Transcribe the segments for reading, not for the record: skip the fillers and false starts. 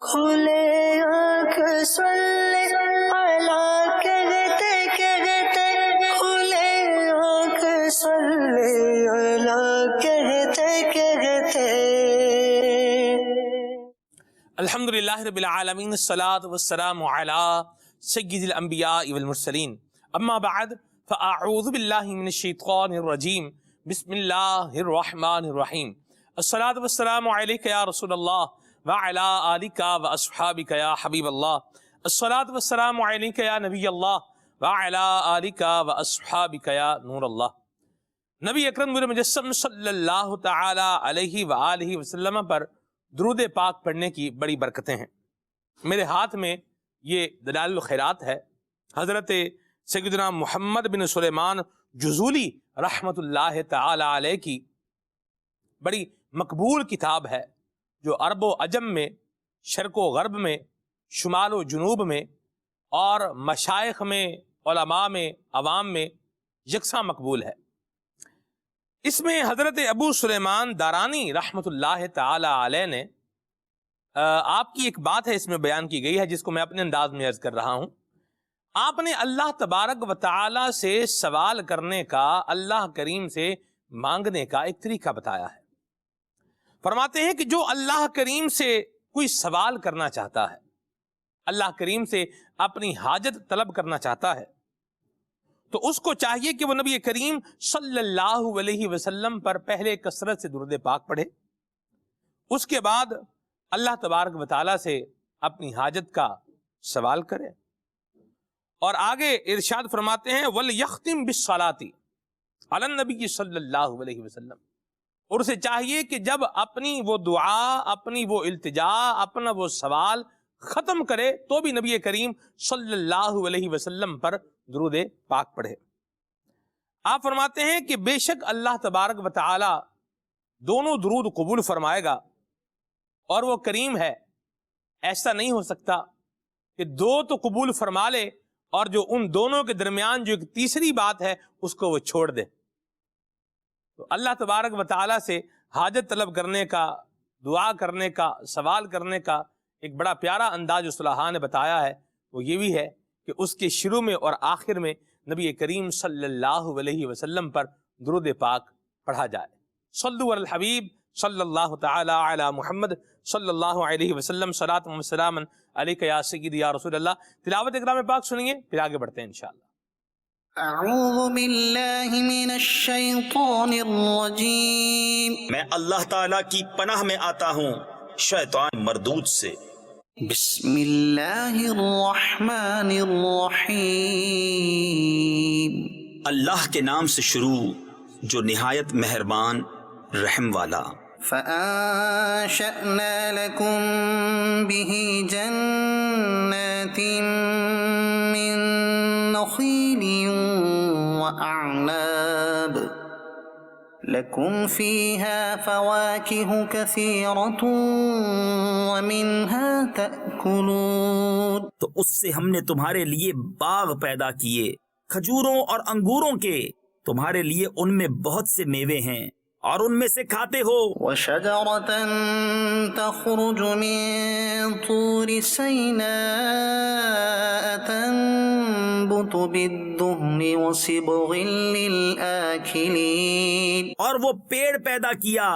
کھلے آنکھ سلے اللہ کہتے کہتے، کھلے آنکھ سلے اللہ کہتے کہتے۔ الحمدللہ رب العالمین، الصلاۃ والسلام علی سید الانبیاء والمرسلین، اما بعد فاعوذ باللہ من الشیطان الرجیم، بسم اللہ الرحمن الرحیم۔ الصلاۃ والسلام علیک یا رسول اللہ وعلی آلک واصحابک یا حبیب اللہ۔ الصلاۃ والسلام علیک یا نبی اللہ وعلی آلک واصحابک یا نور اللہ۔ نبی اکرم مجسم صلی اللہ تعالی علیہ وآلہ وسلم پر درود پاک پڑھنے کی بڑی برکتیں ہیں۔ میرے ہاتھ میں یہ دلائل الخیرات ہے، حضرت سیدنا محمد بن سلیمان جزولی رحمت اللہ تعالی علیہ کی بڑی مقبول کتاب ہے، جو عرب و عجم میں، شرق و غرب میں، شمال و جنوب میں اور مشائخ میں، علماء میں، عوام میں یکساں مقبول ہے۔ اس میں حضرت ابو سلیمان دارانی رحمت اللہ تعالی علیہ نے آپ کی ایک بات ہے اس میں بیان کی گئی ہے، جس کو میں اپنے انداز میں عرض کر رہا ہوں۔ آپ نے اللہ تبارک و تعالی سے سوال کرنے کا، اللہ کریم سے مانگنے کا ایک طریقہ بتایا ہے۔ فرماتے ہیں کہ جو اللہ کریم سے کوئی سوال کرنا چاہتا ہے، اللہ کریم سے اپنی حاجت طلب کرنا چاہتا ہے، تو اس کو چاہیے کہ وہ نبی کریم صلی اللہ علیہ وسلم پر پہلے کثرت سے درود پاک پڑھے، اس کے بعد اللہ تبارک و تعالیٰ سے اپنی حاجت کا سوال کرے، اور آگے ارشاد فرماتے ہیں وَلْيَخْتِمْ بِالصَّلَاةِ عَلَى النَّبِيِّ صلی اللہ علیہ وسلم، اور اسے چاہیے کہ جب اپنی وہ دعا، اپنی وہ التجا، اپنا وہ سوال ختم کرے تو بھی نبی کریم صلی اللہ علیہ وسلم پر درود پاک پڑھے۔ آپ فرماتے ہیں کہ بے شک اللہ تبارک و تعالی دونوں درود قبول فرمائے گا، اور وہ کریم ہے، ایسا نہیں ہو سکتا کہ دو تو قبول فرما لے اور جو ان دونوں کے درمیان جو ایک تیسری بات ہے اس کو وہ چھوڑ دے۔ تو اللہ تبارک و تعالی سے حاجت طلب کرنے کا، دعا کرنے کا، سوال کرنے کا ایک بڑا پیارا انداز جو صلاحہ نے بتایا ہے، وہ یہ بھی ہے کہ اس کے شروع میں اور آخر میں نبی کریم صلی اللہ علیہ وسلم پر درود پاک پڑھا جائے۔ صلو علی الحبیب صلی اللہ تعالی علی محمد صلی اللہ علیہ وسلم، صلاۃ و سلام علیک یا سیدی یا رسول اللہ۔ تلاوت اکرام پاک سنیے، پھر آگے بڑھتے ہیں انشاءاللہ۔ اعوذ باللہ من الشیطان الرجیم، میں اللہ تعالیٰ کی پناہ میں آتا ہوں شیطان مردود سے۔ بسم اللہ الرحمن الرحیم، اللہ کے نام سے شروع جو نہایت مہربان رحم والا۔ فَأَنشَأْنَا لَكُم بِهِ جَنَّاتٍ مِّن نَخِيلٍ وَأَعْنَابٍ لَكُمْ فِيهَا فَوَاكِهُ كَثِيرَةٌ وَمِنْهَا تَأْكُلُونَ۔ تو اس سے ہم نے تمہارے لیے باغ پیدا کیے، کھجوروں اور انگوروں کے، تمہارے لیے ان میں بہت سے میوے ہیں اور ان میں سے کھاتے ہو۔ وَشَجَرَةً تَخْرُجُ مِن طُورِ سَيْنَاءَ تَنبُتُ بِالدُّهْنِ وَصِبْغٍ لِلْآكِلِينَ، اور وہ پیڑ پیدا کیا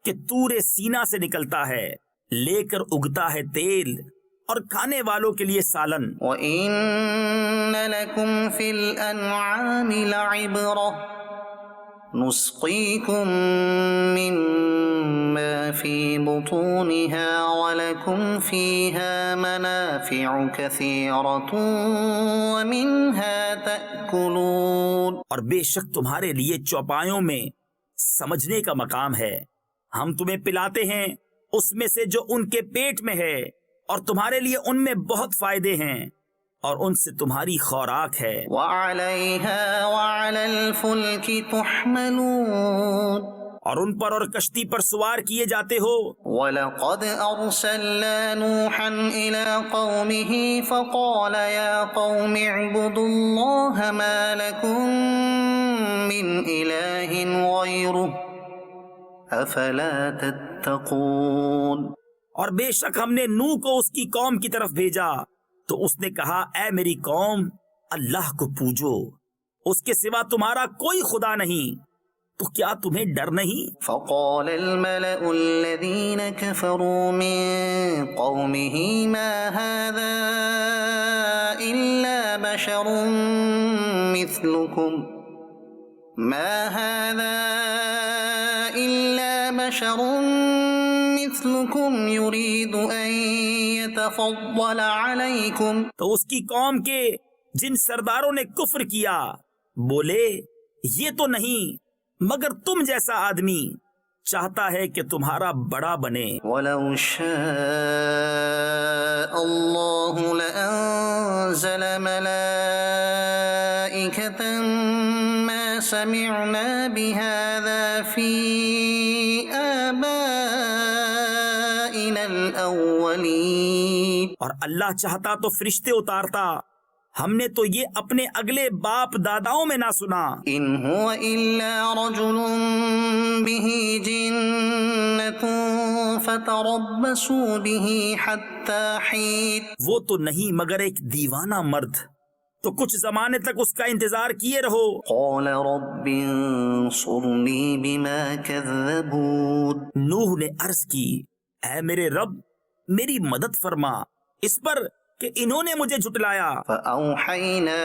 کہ طور سینا سے نکلتا ہے، لے کر اگتا ہے تیل اور کھانے والوں کے لیے سالن۔ وَإِنَّ لَكُمْ فِي الْأَنْعَامِ لَعِبْرَةً نسقيكم مما في بطونها ولكم فيها منافع كثيرة ومنها تأكلون۔ اور بے شک تمہارے لیے چوپایوں میں سمجھنے کا مقام ہے، ہم تمہیں پلاتے ہیں اس میں سے جو ان کے پیٹ میں ہے، اور تمہارے لیے ان میں بہت فائدے ہیں اور ان سے تمہاری خوراک ہے۔ وَعَلَيْهَا وَعَلَى الْفُلْكِ تُحْمَلُونَ، اور ان پر اور کشتی پر سوار کیے جاتے ہو۔ وَلَقَدْ أَرْسَلْنَا نُوحًا إِلَىٰ قَوْمِهِ فَقَالَ يَا قَوْمِ اعْبُدُوا اللَّهَ مَا لَكُم مِّنْ إِلَٰهٍ غَيْرُهُ أَفَلَا تَتَّقُونَ۔ اور بے شک ہم نے نوح کو اس کی قوم کی طرف بھیجا تو اس نے کہا اے میری قوم اللہ کو پوجو، اس کے سوا تمہارا کوئی خدا نہیں، تو کیا تمہیں ڈر نہیں؟ فقال الملأ الذين كفروا من قومه ما هذا إلا بشر مثلكم يريد أن يتفضل عليكم. تو اس کی قوم کے جن سرداروں نے کفر کیا بولے یہ تو نہیں مگر تم جیسا آدمی چاہتا ہے کہ تمہارا بڑا بنے. وَلَوْ شَاءَ اللَّهُ لَأَنزَلَ مَلَائِكَةً مَا سَمِعْنَا بِهَذَا فِي آبَائِنَا الْأَوَّلِينَ. اور اللہ چاہتا تو فرشتے اتارتا، ہم نے تو یہ اپنے اگلے باپ داداؤں میں نہ سنا. إِنْ هُوَ إِلَّا رَجُلٌ بِهِ جِنَّةٌ فَتَرَبَّصُوا بِهِ حَتَّى حِينٍ. وہ تو نہیں مگر ایک دیوانہ مرد، تو کچھ زمانے تک اس کا انتظار کیے رہو. قَالَ رَبِّ انصُرْنِي بِمَا كَذَّبُونِ. نوح نے عرض کی اے میرے رب میری مدد فرما اس پر کہ انہوں نے مجھے جھٹلایا. فَأَوْحَيْنَا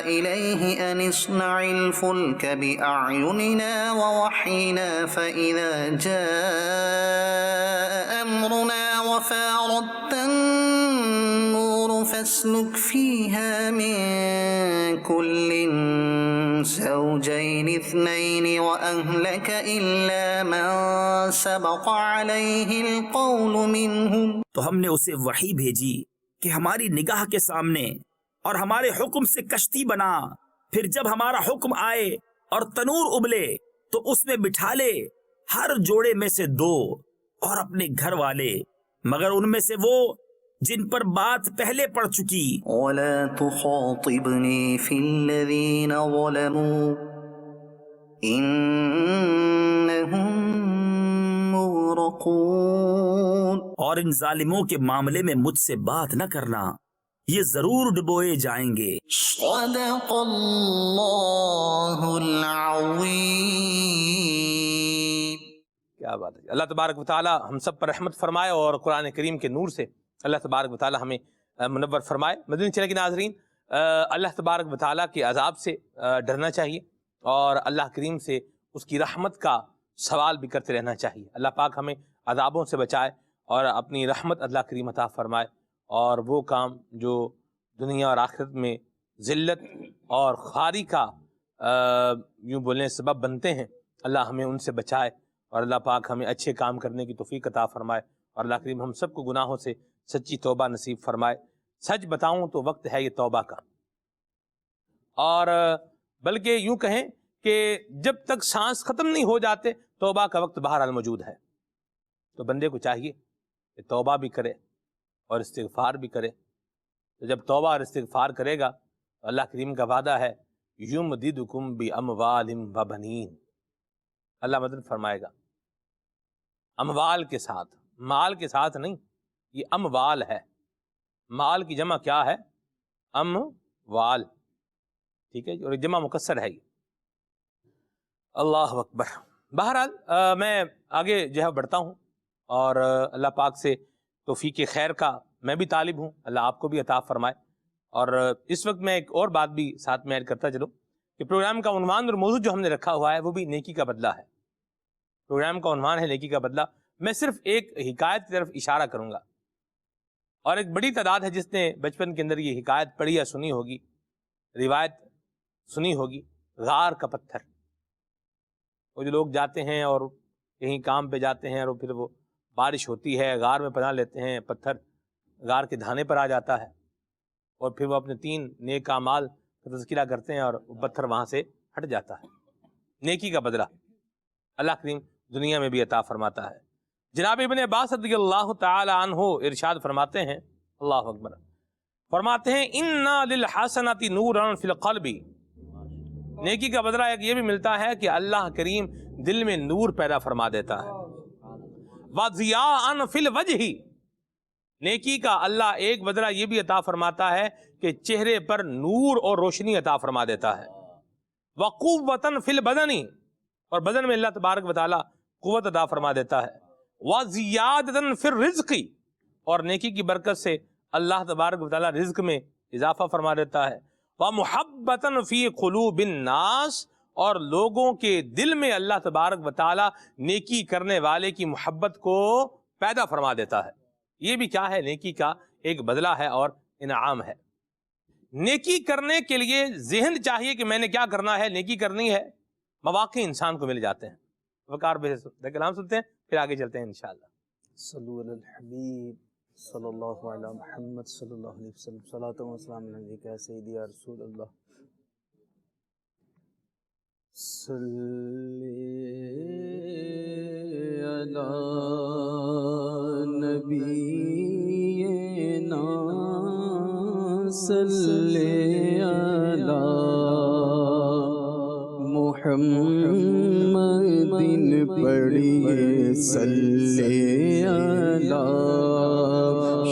إِلَيْهِ أَنِ اصْنَعِ الْفُلْكَ بِأَعْيُنِنَا وَوَحْيِنَا فَإِذَا جَاءَ أَمْرُنَا وَفَارَتِ النُّورُ فَاسْلُكْ فِيهَا مِن كُلٍّ زَوْجَيْنِ اثْنَيْنِ وَأَهْلَكَ إِلَّا مَن سَبَقَ عَلَيْهِ الْقَوْلُ مِنْهُمْ. تو ہم نے اسے وحی بھیجی کہ ہماری نگاہ کے سامنے اور ہمارے حکم سے کشتی بنا، پھر جب ہمارا حکم آئے اور تنور ابلے تو اس میں بٹھا لے ہر جوڑے میں سے 2 اور اپنے گھر والے، مگر ان میں سے وہ جن پر بات پہلے پڑ چکی. وَلَا تُخَاطِبْنِي فِي الَّذِينَ ظَلَمُوا إِنَّهُمْ مُغْرَقُونَ. اور ان ظالموں کے معاملے میں مجھ سے بات نہ کرنا، یہ ضرور ڈبوئے جائیں گے. صدق اللہ العظیم. کیا بات ہے. اللہ تبارک و تعالی ہم سب پر رحمت فرمائے اور قرآن کریم کے نور سے اللہ تبارک و تعالی ہمیں منور فرمائے. مدنی چینل کے ناظرین، اللہ تبارک و تعالی کے عذاب سے ڈرنا چاہیے اور اللہ کریم سے اس کی رحمت کا سوال بھی کرتے رہنا چاہیے. اللہ پاک ہمیں عذابوں سے بچائے اور اپنی رحمت اللہ کریم عطا فرمائے، اور وہ کام جو دنیا اور آخرت میں ذلت اور خواری کا یوں بولنے سبب بنتے ہیں، اللہ ہمیں ان سے بچائے اور اللہ پاک ہمیں اچھے کام کرنے کی توفیق عطا فرمائے، اور اللہ کریم ہم سب کو گناہوں سے سچی توبہ نصیب فرمائے. سچ بتاؤں تو وقت ہے یہ توبہ کا، اور بلکہ یوں کہیں کہ جب تک سانس ختم نہیں ہو جاتے توبہ کا وقت بہرحال موجود ہے. تو بندے کو چاہیے کہ توبہ بھی کرے اور استغفار بھی کرے. تو جب توبہ اور استغفار کرے گا تو اللہ کریم کا وعدہ ہے یمددکم باموال وبنین، اللہ مدد فرمائے گا اموال کے ساتھ، مال کے ساتھ نہیں، یہ اموال ہے. مال کی جمع کیا ہے؟ اموال، ٹھیک ہے، اور جمع مکسر ہے یہ. اللہ اکبر. بہرحال میں آگے جو ہے بڑھتا ہوں اور اللہ پاک سے توفیق خیر کا میں بھی طالب ہوں، اللہ آپ کو بھی عطا فرمائے. اور اس وقت میں ایک اور بات بھی ساتھ میں ایڈ کرتا چلوں کہ پروگرام کا عنوان اور موضوع جو ہم نے رکھا ہوا ہے وہ بھی نیکی کا بدلہ ہے. پروگرام کا عنوان ہے نیکی کا بدلہ. میں صرف ایک حکایت کی طرف اشارہ کروں گا، اور ایک بڑی تعداد ہے جس نے بچپن کے اندر یہ حکایت پڑھی یا سنی ہوگی، روایت سنی ہوگی. غار کا پتھر. وہ جو لوگ جاتے ہیں اور کہیں کام پہ جاتے ہیں اور پھر وہ بارش ہوتی ہے، غار میں پناہ لیتے ہیں، پتھر غار کے دھانے پر آ جاتا ہے، اور پھر وہ اپنے 3 نیک اعمال کا تذکرہ کرتے ہیں اور وہ پتھر وہاں سے ہٹ جاتا ہے. نیکی کا بدلہ اللہ کریم دنیا میں بھی عطا فرماتا ہے. جناب ابن عباس رضی اللہ تعالی عنہ ارشاد فرماتے ہیں، اللہ اکبر، فرماتے ہیں اِنَّا لِلْحَسَنَةِ نُورًا فِي الْقَلْبِ. نیکی کا بدلہ ایک یہ بھی ملتا ہے کہ اللہ کریم دل میں نور پیدا فرما دیتا ہے. وَضِيَاءً فِي الْوَجْهِ، نیکی کا اللہ ایک بدلہ یہ بھی عطا فرماتا ہے کہ چہرے پر نور اور روشنی عطا فرما دیتا ہے۔ وَقُوَّةً فِي الْبَدَنِ، اور بدن میں اللہ تبارک و تعالیٰ قوت عطا فرما دیتا ہے۔ وَزِيَادَةً فِي الرِّزْقِ، اور نیکی کی برکت سے اللہ تبارک و تعالیٰ رزق میں اضافہ فرما دیتا ہے۔ وَمُحَبَّةً فِي قُلُوبِ النَّاسِ، اور لوگوں کے دل میں اللہ تبارک و تعالیٰ نیکی کرنے والے کی محبت کو پیدا فرما دیتا ہے۔ یہ بھی کیا ہے؟ نیکی کا ایک بدلہ ہے اور انعام ہے۔ نیکی کرنے کے لیے ذہن چاہیے کہ میں نے کیا کرنا ہے، نیکی کرنی ہے، مواقع انسان کو مل جاتے ہیں۔ وقار بھائی کلام سنتے ہیں، پھر آگے چلتے ہیں انشاءاللہ۔ صلو علی الحبیب صلی اللہ علی محمد صلی اللہ علیہ وسلم، صلاۃ و سلام علیک یا سیدی یا رسول اللہ۔ صلی علی نبینا صلی علی محمد پڑھیے صلی علی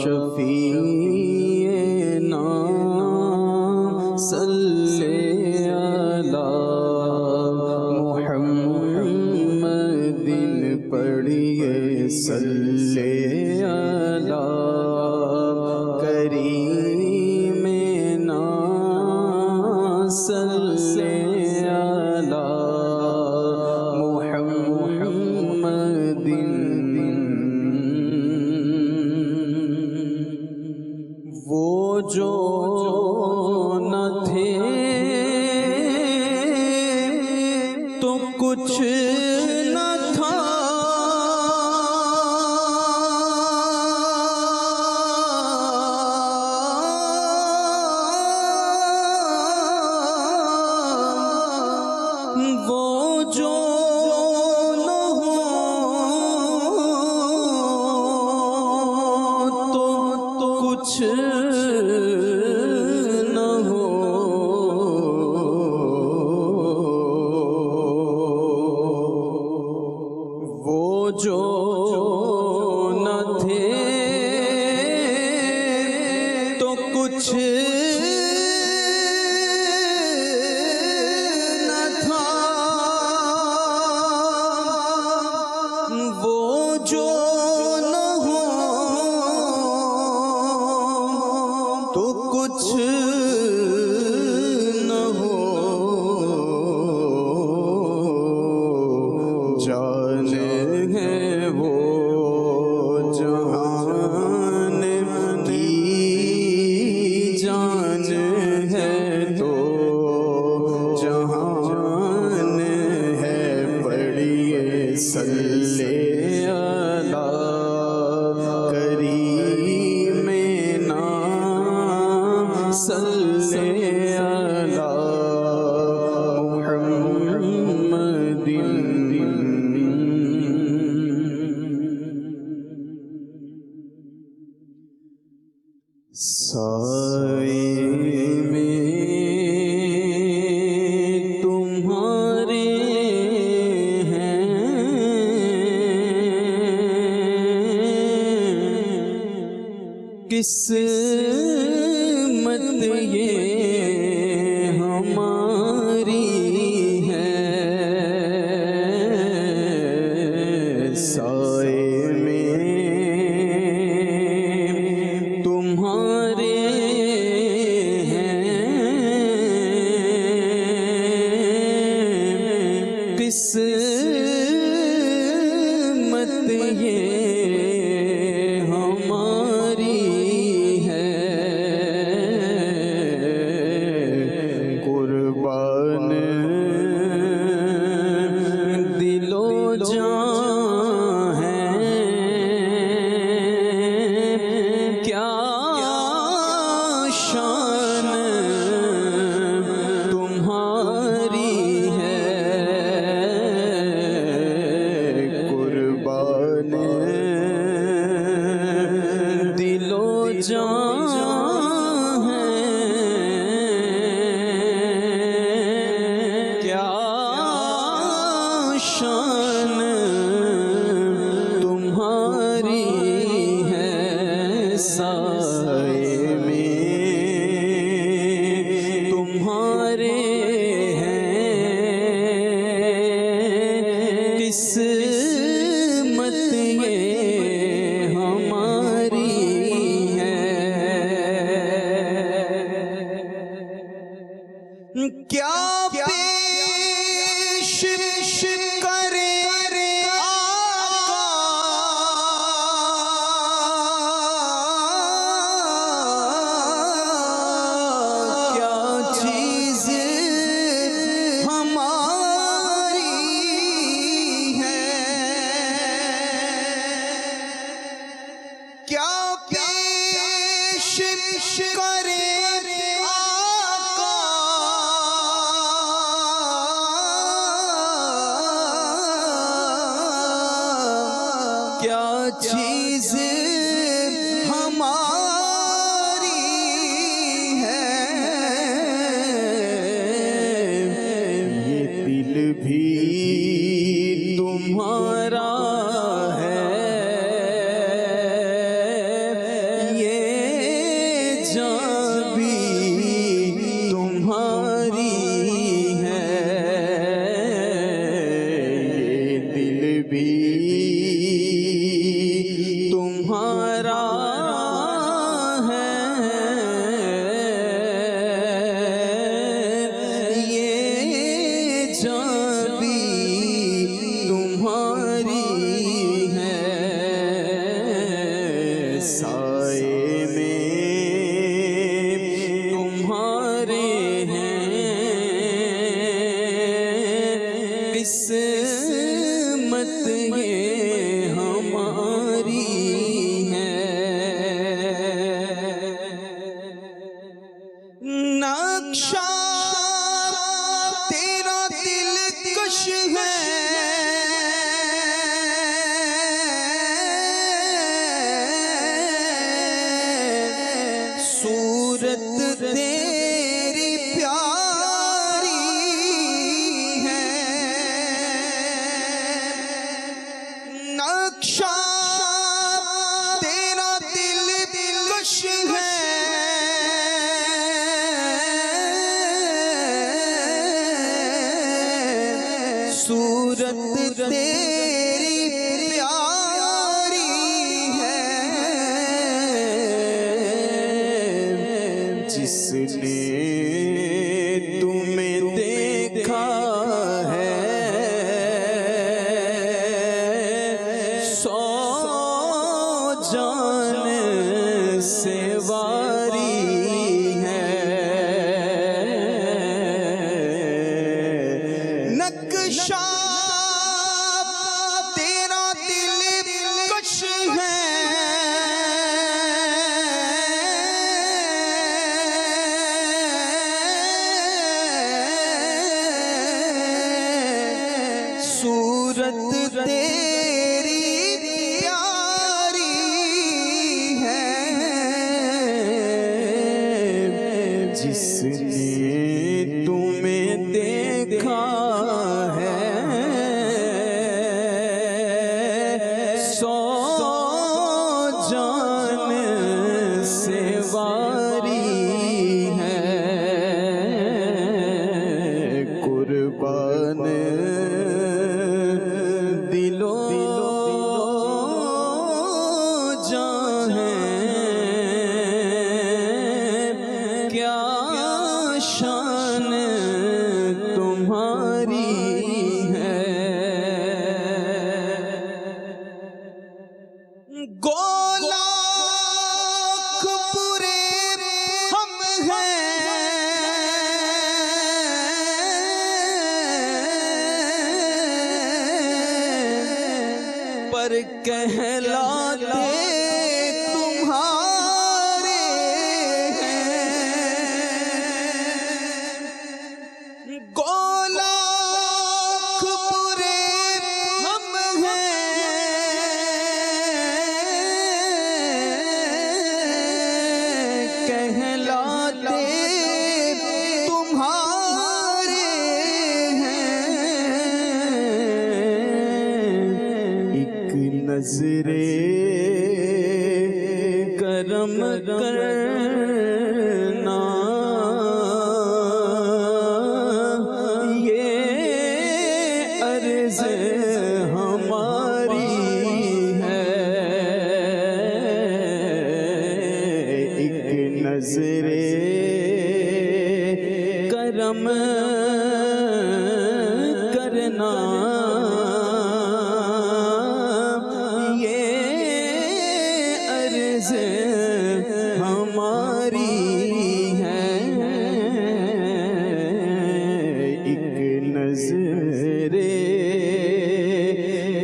شفیعنا صلی علی محمد پڑھیے صلی علی کریمنا صلی علی محمد۔ وہ جو نہ تھے تو کچھ نہ تھا، وہ جو نہ ہو تو کچھ نہ ہو، وہ جو نہ تھے تو کچھ نہ تھا، وہ جو نہ ہو تو کچھ نہ ہو، جان ہے وہ جہان کی جان ہے تو جہان ہے، پڑھیے صلی علی کریمنا صلی علی محمد۔ سائے میں تمہارے ہیں قسمت یہ ہماری ہے، سائے میں تمہارے ہیں قسمت یہ ہماری ہے، قربان دل و جان ہیں، کیا شان تمہاری ہے، قربان دل و جان ہیں، کیا شان تمہاری سائے میں تمہارے ہیں، قسمت یہ ہماری ہے، کیا پیش کرے آقا، کیا چیز ہماری ہے، کیا پیش کرے کیا چیز ہماری ہے، یہ دل بھی تمہارا ہے، یہ جان بھی تمہاری ہے، یہ دل بھی تمہارا ہے، یہ جان بھی تمہاری ہے، سائے میں تمہارے ہیں، قسمت یہ ہماری ہے، نقشہ تیرا دلکش ہے، صورت تیری پیاری ہے، نقشہ تیرا دلکش ہے، صورت تیری پیاری ہے، جس نے تمہیں دیکھا ہے، سو جان سے واری ہے، نقشہ تیرا دلکش ہے، صورت تیری پیاری ہے، جس نے تمہیں دیکھا ہے، سو جان سے واری ہے، قربان دلو جان کیا شان تمہاری ہے، گولاکھ پورے ہم ہیں، پر کہلاتے تمہارے ہیں، کرم کرنا یہ عرض ہماری ہے، ایک نظر کرم کرنا ہماری ہے، ایک نظر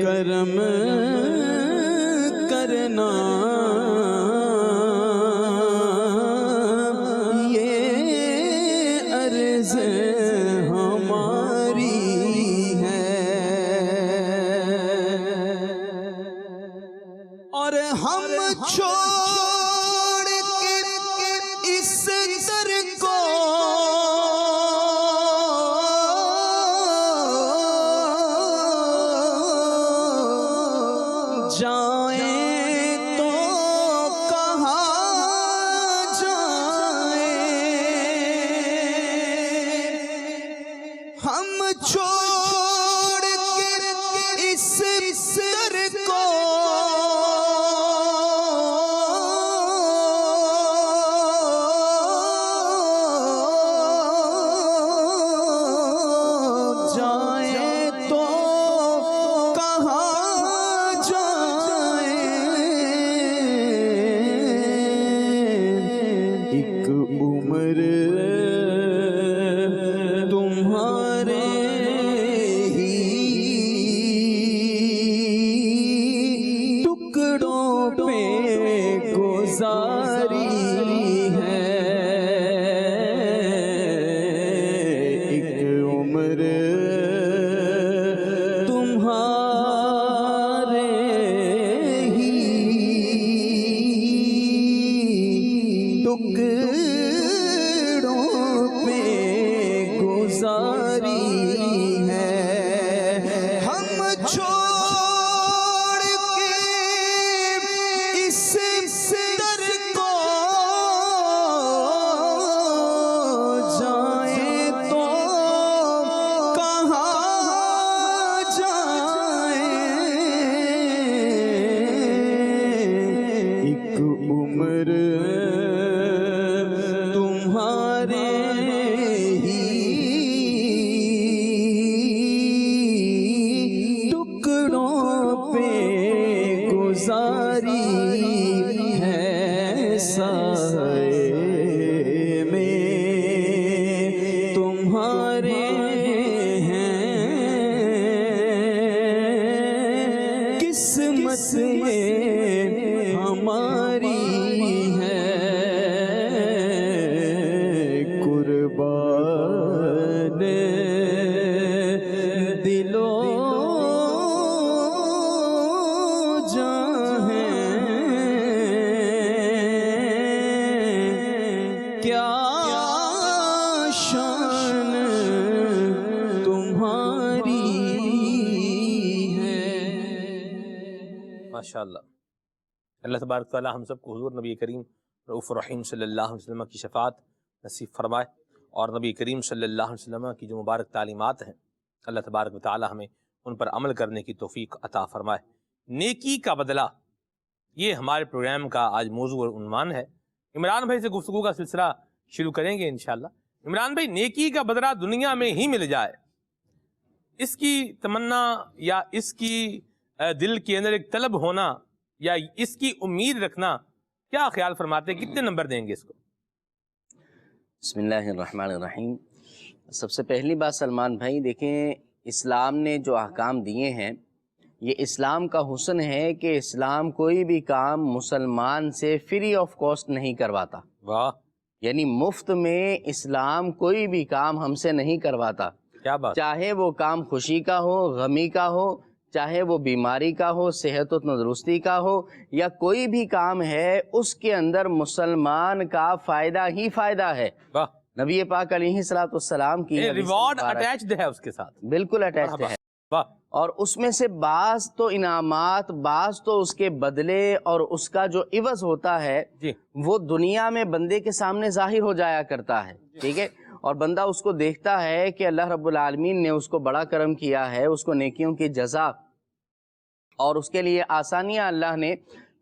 کرم کرنا یہ عرض ہماری ہے، اور ہم چھوڑ کے اس در کو جائیں تو کہاں جائیں، ہم چھوڑ کے اس در کو جائیں تو کہاں جائیں، ایک عمر تمہارے ہی ٹکڑوں پہ گزاری ہے، ایک عمر تمہارے ہی ٹکڑوں پہ گزاری ہے، ہم چھوڑ کے اس در کو جائیں تو کہاں جائیں، ایک عمر تمہارے ہی ٹکڑوں پہ گزاری ہے، سائے میں تمہارے ہیں، قسمت میں ہماری ہے، قربان دلو جاں ہیں، کیا شان تمہاری ہے۔ ماشاءاللہ، اللہ تبارک تعالی ہم سب کو حضور نبی کریم رؤوف الرحیم صلی اللہ علیہ وسلم کی شفاعت نصیب فرمائے، اور نبی کریم صلی اللہ علیہ وسلم کی جو مبارک تعلیمات ہیں اللہ تبارک و تعالی ہمیں ان پر عمل کرنے کی توفیق عطا فرمائے۔ نیکی کا بدلہ، یہ ہمارے پروگرام کا آج موضوع اور عنوان ہے۔ عمران بھائی سے گفتگو کا سلسلہ شروع کریں گے انشاءاللہ۔ عمران بھائی، نیکی کا بدلہ دنیا میں ہی مل جائے، اس کی تمنا یا اس کی دل کے اندر ایک طلب ہونا یا اس کی امید رکھنا، کیا خیال فرماتے ہیں، کتنے نمبر دیں گے اس کو؟ بسم اللہ الرحمن الرحیم۔ سب سے پہلی بات سلمان بھائی دیکھیں، اسلام نے جو احکام دیے ہیں، یہ اسلام کا حسن ہے کہ اسلام کوئی بھی کام مسلمان سے فری آف کاسٹ نہیں کرواتا۔ واہ، یعنی مفت میں اسلام کوئی بھی کام ہم سے نہیں کرواتا، کیا بات، چاہے وہ کام خوشی کا ہو، غمی کا ہو، چاہے وہ بیماری کا ہو، صحت و تندرستی کا ہو، یا کوئی بھی کام ہے اس کے اندر مسلمان کا فائدہ ہی فائدہ ہے۔ واہ، نبی پاک علیہ الصلوۃ والسلام کی ریوارڈ اٹیچڈ ہے اس کے ساتھ، بالکل اٹیچڈ ہے۔ واہ اور اس میں سے بعض تو انعامات، بعض تو اس کے بدلے اور اس کا جو عوض ہوتا ہے جی وہ دنیا میں بندے کے سامنے ظاہر ہو جایا کرتا ہے، ٹھیک ہے، اور بندہ اس کو دیکھتا ہے کہ اللہ رب العالمین نے اس کو بڑا کرم کیا ہے، اس کو نیکیوں کی جزا اور اس کے لیے آسانیاں اللہ نے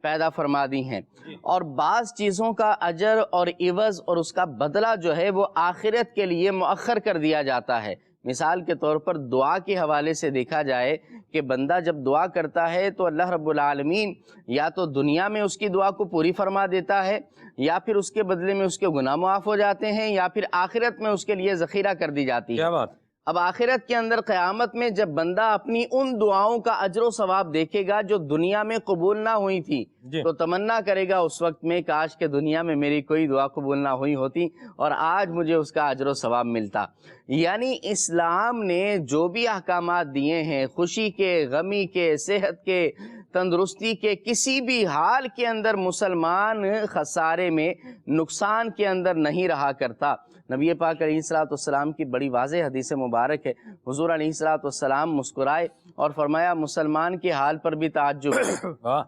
پیدا فرما دی ہیں، اور بعض چیزوں کا اجر اور عوض اور اس کا بدلہ جو ہے وہ آخرت کے لیے مؤخر کر دیا جاتا ہے۔ مثال کے طور پر دعا کے حوالے سے دیکھا جائے کہ بندہ جب دعا کرتا ہے تو اللہ رب العالمین یا تو دنیا میں اس کی دعا کو پوری فرما دیتا ہے، یا پھر اس کے بدلے میں اس کے گناہ معاف ہو جاتے ہیں، یا پھر آخرت میں اس کے لیے ذخیرہ کر دی جاتی ہے۔ کیا بات، اب آخرت کے اندر قیامت میں جب بندہ اپنی ان دعاؤں کا اجر و ثواب دیکھے گا جو دنیا میں قبول نہ ہوئی تھی جی تو تمنا کرے گا اس وقت میں کاش کہ دنیا میں میری کوئی دعا قبول نہ ہوئی ہوتی اور آج مجھے اس کا اجر و ثواب ملتا۔ یعنی اسلام نے جو بھی احکامات دیے ہیں، خوشی کے، غمی کے، صحت کے، تندرستی کے، کسی بھی حال کے اندر مسلمان خسارے میں، نقصان کے اندر نہیں رہا کرتا۔ نبی پاک علیہ الصلوۃ والسلام کی بڑی واضح حدیث مبارک ہے، حضور علیہ الصلوۃ والسلام مسکرائے اور فرمایا مسلمان کے حال پر بھی تعجب ہے، واہ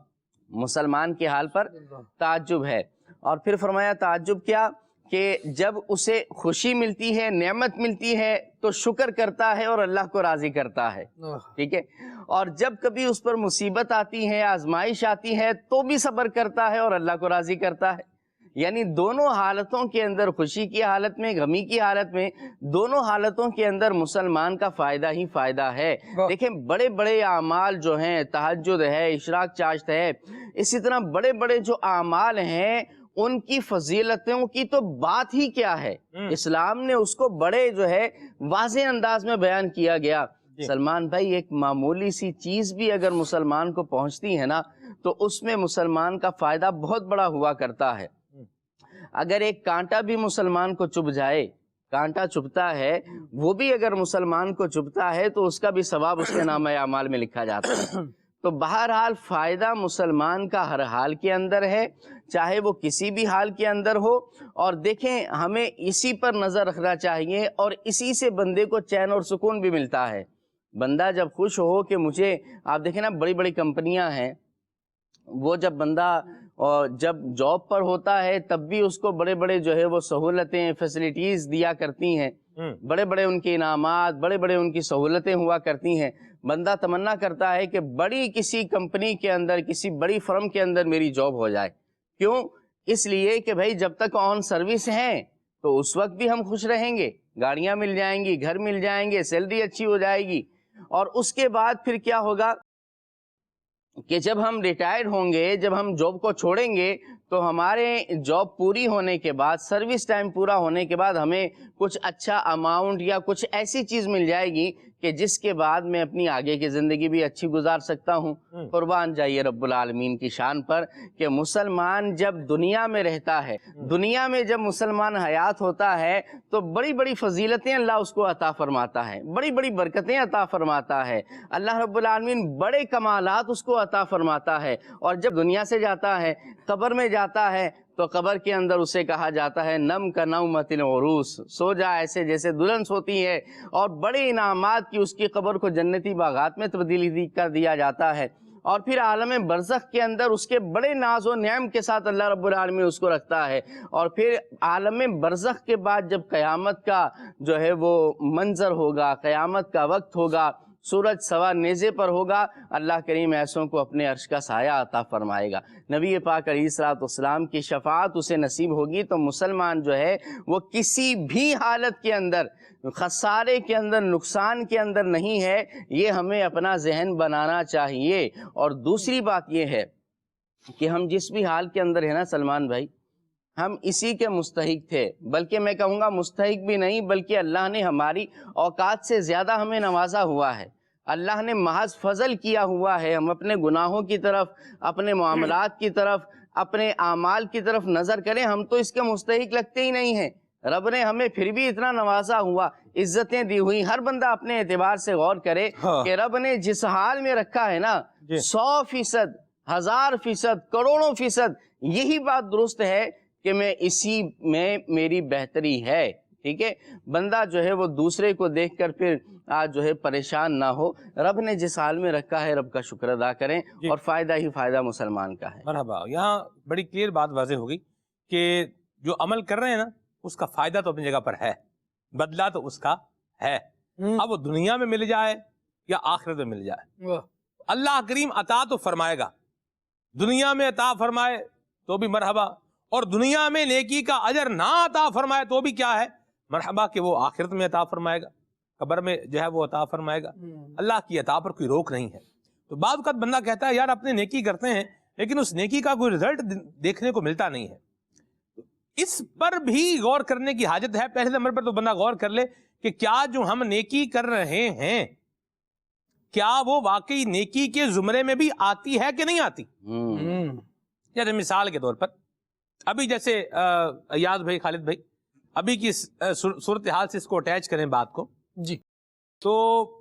مسلمان کے حال پر تعجب ہے، اور پھر فرمایا تعجب کیا کہ جب اسے خوشی ملتی ہے، نعمت ملتی ہے تو شکر کرتا ہے اور اللہ کو راضی کرتا ہے، ٹھیک ہے، اور جب کبھی اس پر مصیبت آتی ہے، آزمائش آتی ہے تو بھی صبر کرتا ہے اور اللہ کو راضی کرتا ہے۔ یعنی دونوں حالتوں کے اندر، خوشی کی حالت میں، غمی کی حالت میں، دونوں حالتوں کے اندر مسلمان کا فائدہ ہی فائدہ ہے۔ دیکھیں بڑے بڑے اعمال جو ہیں، تہجد ہے، اشراق چاشت ہے، اسی طرح بڑے بڑے جو اعمال ہیں ان کی فضیلتوں کی تو بات ہی کیا ہے، اسلام نے اس کو بڑے جو ہے واضح انداز میں بیان کیا گیا۔ سلمان بھائی ایک معمولی سی چیز بھی اگر مسلمان کو پہنچتی ہے نا تو اس میں مسلمان کا فائدہ بہت بڑا ہوا کرتا ہے۔ اگر ایک کانٹا بھی مسلمان کو چبھ جائے، کانٹا چبھتا ہے، وہ بھی اگر مسلمان کو چبھتا ہے تو اس کا بھی ثواب اس کے نامہ اعمال میں لکھا جاتا ہے۔ تو بہرحال فائدہ مسلمان کا ہر حال کے اندر ہے، چاہے وہ کسی بھی حال کے اندر ہو، اور دیکھیں ہمیں اسی پر نظر رکھنا چاہیے اور اسی سے بندے کو چین اور سکون بھی ملتا ہے۔ بندہ جب خوش ہو کہ مجھے، آپ دیکھیں نا بڑی بڑی کمپنیاں ہیں، وہ جب بندہ جب جاب پر ہوتا ہے تب بھی اس کو بڑے بڑے جو ہے وہ سہولتیں، فیسلٹیز دیا کرتی ہیں، بڑے بڑے ان کے انعامات، بڑے بڑے ان کی سہولتیں ہوا کرتی ہیں۔ بندہ تمنا کرتا ہے کہ بڑی کسی کمپنی کے اندر، کسی بڑی فرم کے اندر میری جاب ہو جائے۔ کیوں؟ اس لیے کہ بھائی جب تک آن سروس ہیں تو اس وقت بھی ہم خوش رہیں گے، گاڑیاں مل جائیں گی، گھر مل جائیں گے، سیلری اچھی ہو جائے گی، اور اس کے بعد پھر کیا ہوگا کہ جب ہم ریٹائرڈ ہوں گے، جب ہم جاب کو چھوڑیں گے تو ہمارے جاب پوری ہونے کے بعد، سروس ٹائم پورا ہونے کے بعد ہمیں کچھ اچھا اماؤنٹ یا کچھ ایسی چیز مل جائے گی کہ جس کے بعد میں اپنی آگے کی زندگی بھی اچھی گزار سکتا ہوں۔ قربان جائیے رب العالمین کی شان پر کہ مسلمان جب دنیا میں رہتا ہے، دنیا میں جب مسلمان حیات ہوتا ہے تو بڑی بڑی فضیلتیں اللہ اس کو عطا فرماتا ہے، بڑی بڑی برکتیں عطا فرماتا ہے، اللہ رب العالمین بڑے کمالات اس کو عطا فرماتا ہے، اور جب دنیا سے جاتا ہے، قبر میں جاتا ہے تو قبر کے اندر اسے کہا جاتا ہے نم کا نومۃ العروس، سو جا ایسے جیسے دلہن سوتی ہے، اور بڑے انعامات کی اس کی قبر کو جنتی باغات میں تبدیلی کر دیا جاتا ہے۔ اور پھر عالم برزخ کے اندر اس کے بڑے ناز و نعم کے ساتھ اللہ رب العالمین اس کو رکھتا ہے، اور پھر عالم برزخ کے بعد جب قیامت کا جو ہے وہ منظر ہوگا، قیامت کا وقت ہوگا، سورج سوا نیزے پر ہوگا، اللہ کریم ایسوں کو اپنے عرش کا سایہ عطا فرمائے گا، نبی پاک علیہ الصلوۃ والسلام کی شفاعت اسے نصیب ہوگی۔ تو مسلمان جو ہے وہ کسی بھی حالت کے اندر، خسارے کے اندر، نقصان کے اندر نہیں ہے، یہ ہمیں اپنا ذہن بنانا چاہیے۔ اور دوسری بات یہ ہے کہ ہم جس بھی حال کے اندر ہیں نا سلمان بھائی، ہم اسی کے مستحق تھے، بلکہ میں کہوں گا مستحق بھی نہیں، بلکہ اللہ نے ہماری اوقات سے زیادہ ہمیں نوازا ہوا ہے، اللہ نے محض فضل کیا ہوا ہے۔ ہم اپنے گناہوں کی طرف، اپنے معاملات کی طرف، اپنے اعمال کی طرف نظر کریں، ہم تو اس کے مستحق لگتے ہی نہیں ہیں، رب نے ہمیں پھر بھی اتنا نوازا ہوا، عزتیں دی ہوئی۔ ہر بندہ اپنے اعتبار سے غور کرے کہ رب نے جس حال میں رکھا ہے نا، 100%، 1000%، کروڑوں فیصد یہی بات درست ہے کہ میں اسی میں میری بہتری ہے، ٹھیک ہے، بندہ جو ہے وہ دوسرے کو دیکھ کر پھر جو ہے پریشان نہ ہو، رب نے جس حال میں رکھا ہے رب کا شکر ادا کریں، اور فائدہ ہی فائدہ مسلمان کا ہے۔ مرحبا، یہاں بڑی کلیئر بات واضح ہو گئی کہ جو عمل کر رہے ہیں نا اس کا فائدہ تو اپنی جگہ پر ہے، بدلہ تو اس کا ہے، اب وہ دنیا میں مل جائے یا آخرت میں مل جائے، اللہ کریم عطا تو فرمائے گا، دنیا میں عطا فرمائے تو بھی مرحبا، اور دنیا میں نیکی کا اجر نہ عطا فرمائے تو بھی کیا ہے مرحبا کہ وہ آخرت میں عطا فرمائے گا، قبر میں جو ہے وہ عطا فرمائے گا۔ اللہ کی عطا پر کوئی روک نہیں ہے۔ تو بعض اوقات بندہ کہتا ہے یار اپنے نیکی کرتے ہیں لیکن اس نیکی کا کوئی رزلٹ دیکھنے کو ملتا نہیں ہے، اس پر بھی غور کرنے کی حاجت ہے۔ پہلے نمبر پر تو بندہ غور کر لے کہ کیا جو ہم نیکی کر رہے ہیں کیا وہ واقعی نیکی کے زمرے میں بھی آتی ہے کہ نہیں آتی۔ جیسے مثال کے طور پر ابھی جیسے ایاز بھائی، خالد بھائی، ابھی کی صورتحال سے اس کو اٹیچ کریں بات کو جی، تو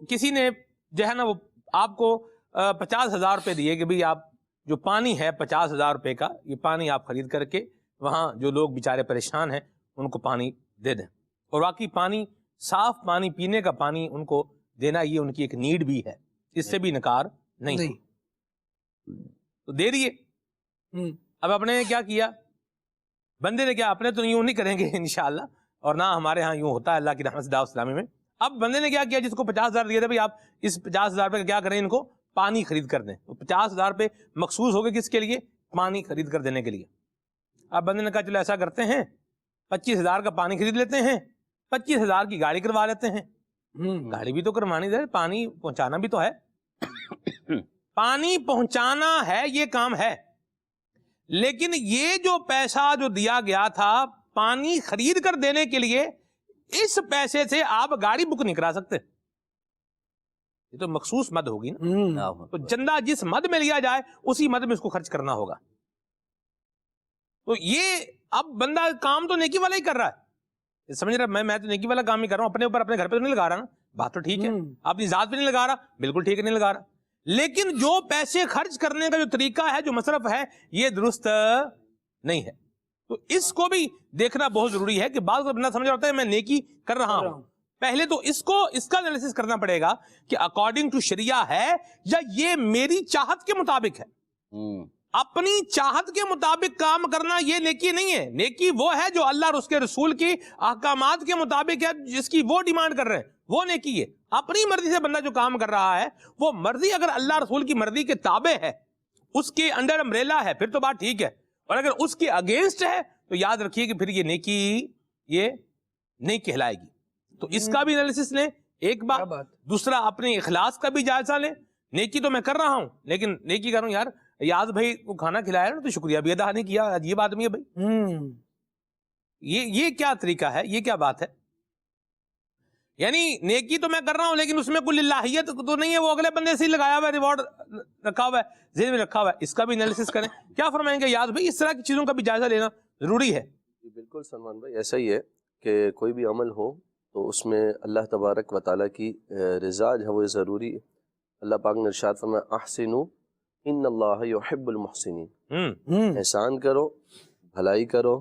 کسی نے جو ہے نا وہ آپ کو 50,000 روپے دیے کہ بھئی آپ جو پانی ہے 50,000 روپے کا، یہ پانی آپ خرید کر کے وہاں جو لوگ بیچارے پریشان ہیں ان کو پانی دے دیں، اور واقعی پانی، صاف پانی، پینے کا پانی ان کو دینا یہ ان کی ایک نیڈ بھی ہے، اس سے بھی انکار نہیں۔ تو دے دیے۔ اب اپنے نے کیا کیا، بندے نے کیا، اپنے تو یوں نہیں کریں گے انشاءاللہ، اور نہ ہمارے ہاں یوں ہوتا ہے اللہ کی رحمت سے دعوت اسلامی میں۔ اب بندے نے کیا کیا، جس کو 50,000 دیے تھے بھائی آپ اس 50,000 روپے کا کیا کریں، ان کو پانی خرید کر دیں۔ 50,000 روپے مخصوص ہو گئے کس کے لیے، پانی خرید کر دینے کے لیے۔ اب بندے نے کہا چلو ایسا کرتے ہیں 25,000 کا پانی خرید لیتے ہیں، 25,000 کی گاڑی کروا لیتے ہیں۔ گاڑی بھی تو کروانی ہے، پانی پہنچانا بھی تو ہے، پانی پہنچانا ہے یہ کام ہے، لیکن یہ جو پیسہ جو دیا گیا تھا پانی خرید کر دینے کے لیے، اس پیسے سے آپ گاڑی بک نہیں کرا سکتے، یہ تو مخصوص مد ہوگی نا۔ تو چندہ جس مد میں لیا جائے اسی مد میں اس کو خرچ کرنا ہوگا۔ تو یہ اب بندہ کام تو نیکی والا ہی کر رہا ہے، سمجھ رہا، میں تو نیکی والا کام ہی کر رہا ہوں، اپنے اوپر اپنے گھر پہ تو نہیں لگا رہا نا، بات تو ٹھیک ہے، اپنی ذات پہ نہیں لگا رہا، بالکل ٹھیک ہے نہیں لگا رہا، لیکن جو پیسے خرچ کرنے کا جو طریقہ ہے، جو مصرف ہے، یہ درست نہیں ہے۔ تو اس کو بھی دیکھنا بہت ضروری ہے کہ بعض بندہ سمجھ رہا ہوتا ہے میں نیکی کر رہا ہوں، پہلے تو اس کا انالیسس کرنا پڑے گا کہ اکارڈنگ ٹو شریعہ ہے یا یہ میری چاہت کے مطابق ہے۔ اپنی چاہت کے مطابق کام کرنا یہ نیکی نہیں ہے، نیکی وہ ہے جو اللہ اور اس کے رسول کی احکامات کے مطابق ہے، جس کی وہ ڈیمانڈ کر رہے ہیں، وہ نیکی ہے۔ اپنی مرضی سے بندہ جو کام کر رہا ہے، وہ مرضی اگر اللہ رسول کی مرضی کے تابع ہے، اس کے انڈر امبریلا ہے، پھر تو بات ٹھیک ہے، اور اگر اس کے اگینسٹ ہے تو یاد رکھیے کہ پھر یہ نیکی یہ نہیں کہلائے گی۔ تو اس کا بھی انالیسس لیں، ایک بات۔ دوسرا اپنے اخلاص کا بھی جائزہ لیں، نیکی تو میں کر رہا ہوں لیکن نیکی کر رہا ہوں، یار یاد بھائی کو کھانا کھلایا نا تو شکریہ بھی ادا نہیں کیا، عجیب آدمی ہے بھائی، یہ کیا طریقہ ہے، یہ کیا بات ہے؟ یعنی نیکی تو میں کر رہا ہوں لیکن اس میں کوئی للہیت تو نہیں ہے، وہ اگلے بندے سے ہی لگایا ہوا ہے، ریوارڈ رکھا ہوا ہے، ذہن میں رکھا ہوا ہے، اس کا بھی انالیسس کریں۔ کیا فرمائیں گے یاد بھائی، اس طرح کی چیزوں کا بھی جائزہ لینا ضروری ہے؟ بالکل سلمان بھائی، ایسا ہی ہے کہ کوئی بھی عمل ہو تو اس میں اللہ تبارک و تعالیٰ کی رضا جو ہے وہ ضروری ہے۔ اللہ پاک نے ارشاد فرمایا احسنوا ان اللہ یحب المحسنین، احسان کرو، بھلائی کرو،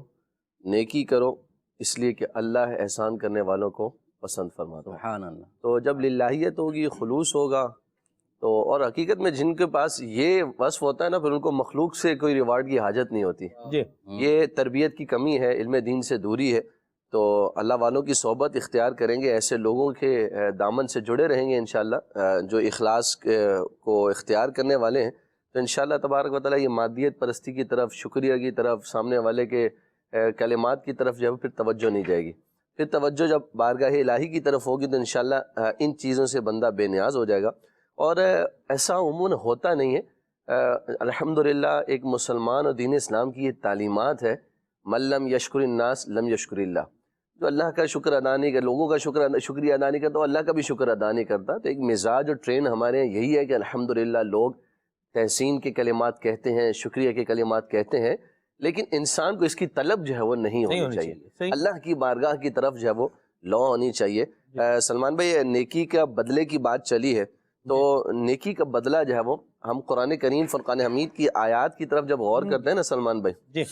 نیکی کرو، اس لیے کہ اللہ احسان کرنے والوں کو پسند فرماتا ہے۔ سبحان اللہ۔ تو جب للہیت ہوگی، خلوص ہوگا، تو اور حقیقت میں جن کے پاس یہ وصف ہوتا ہے نا، پھر ان کو مخلوق سے کوئی ریوارڈ کی حاجت نہیں ہوتی۔ جی، یہ تربیت کی کمی ہے، علم دین سے دوری ہے۔ تو اللہ والوں کی صحبت اختیار کریں گے، ایسے لوگوں کے دامن سے جڑے رہیں گے انشاءاللہ، جو اخلاص کو اختیار کرنے والے ہیں، تو انشاءاللہ تبارک و تعالیٰ یہ مادیت پرستی کی طرف، شکریہ کی طرف، سامنے والے کے کلمات کی طرف جو ہے پھر توجہ نہیں جائے گی۔ پھر توجہ جب بارگاہ الہی کی طرف ہوگی تو انشاءاللہ ان چیزوں سے بندہ بے نیاز ہو جائے گا۔ اور ایسا عموماً ہوتا نہیں ہے، الحمدللہ ایک مسلمان اور دین اسلام کی یہ تعلیمات ہے، من لم یشکر الناس لم یشکر اللہ، جو اللہ کا شکر ادا نہیں کرتا، لوگوں کا شکریہ ادا نہیں کرتا، وہ اللہ کا بھی شکر ادا نہیں کرتا۔ تو ایک مزاج اور ٹرین ہمارے یہاں یہی ہے کہ الحمدللہ لوگ تحسین کے کلمات کہتے ہیں، شکریہ کے کلمات کہتے ہیں، لیکن انسان کو اس کی طلب جو ہے وہ نہیں ہونی چاہیے، اللہ کی بارگاہ کی طرف جو ہے وہ لو ہونی چاہیے۔ سلمان بھائی، نیکی کا بدلے کی بات چلی ہے، تو نیکی کا بدلہ جو ہے وہ ہم قرآن کریم فرقان حمید کی آیات کی طرف جب غور کرتے ہیں نا سلمان بھائی،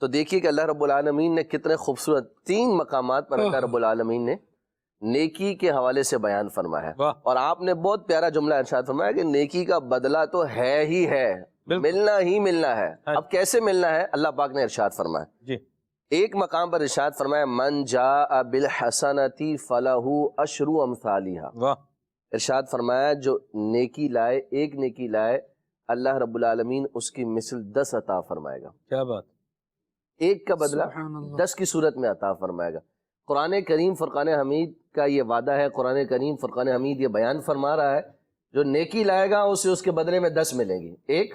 تو دیکھیے کہ اللہ رب العالمین نے کتنے خوبصورت 3 مقامات پر اللہ رب العالمین نے نیکی کے حوالے سے بیان فرمایا ہے، اور آپ نے بہت پیارا جملہ ارشاد فرمایا کہ نیکی کا بدلہ تو ہے ہی ہے، ملنا ہی ملنا ہے۔ اب کیسے ملنا ہے؟ اللہ پاک نے ارشاد فرمایا جی، ایک مقام پر ارشاد فرمایا من جاء بالحسنۃ فلہ عشر امثالھا، واہ، ارشاد فرمایا جو نیکی لائے، ایک نیکی لائے، اللہ رب العالمین اس کی مثل 10 عطا فرمائے گا، کیا بات، ایک کا بدلہ 10 کی صورت میں عطا فرمائے گا۔ قرآن کریم فرقان حمید کا یہ وعدہ ہے، قرآن کریم فرقان حمید یہ بیان فرما رہا ہے جو نیکی لائے گا اسے اس کے بدلے میں 10 ملیں گی، ایک۔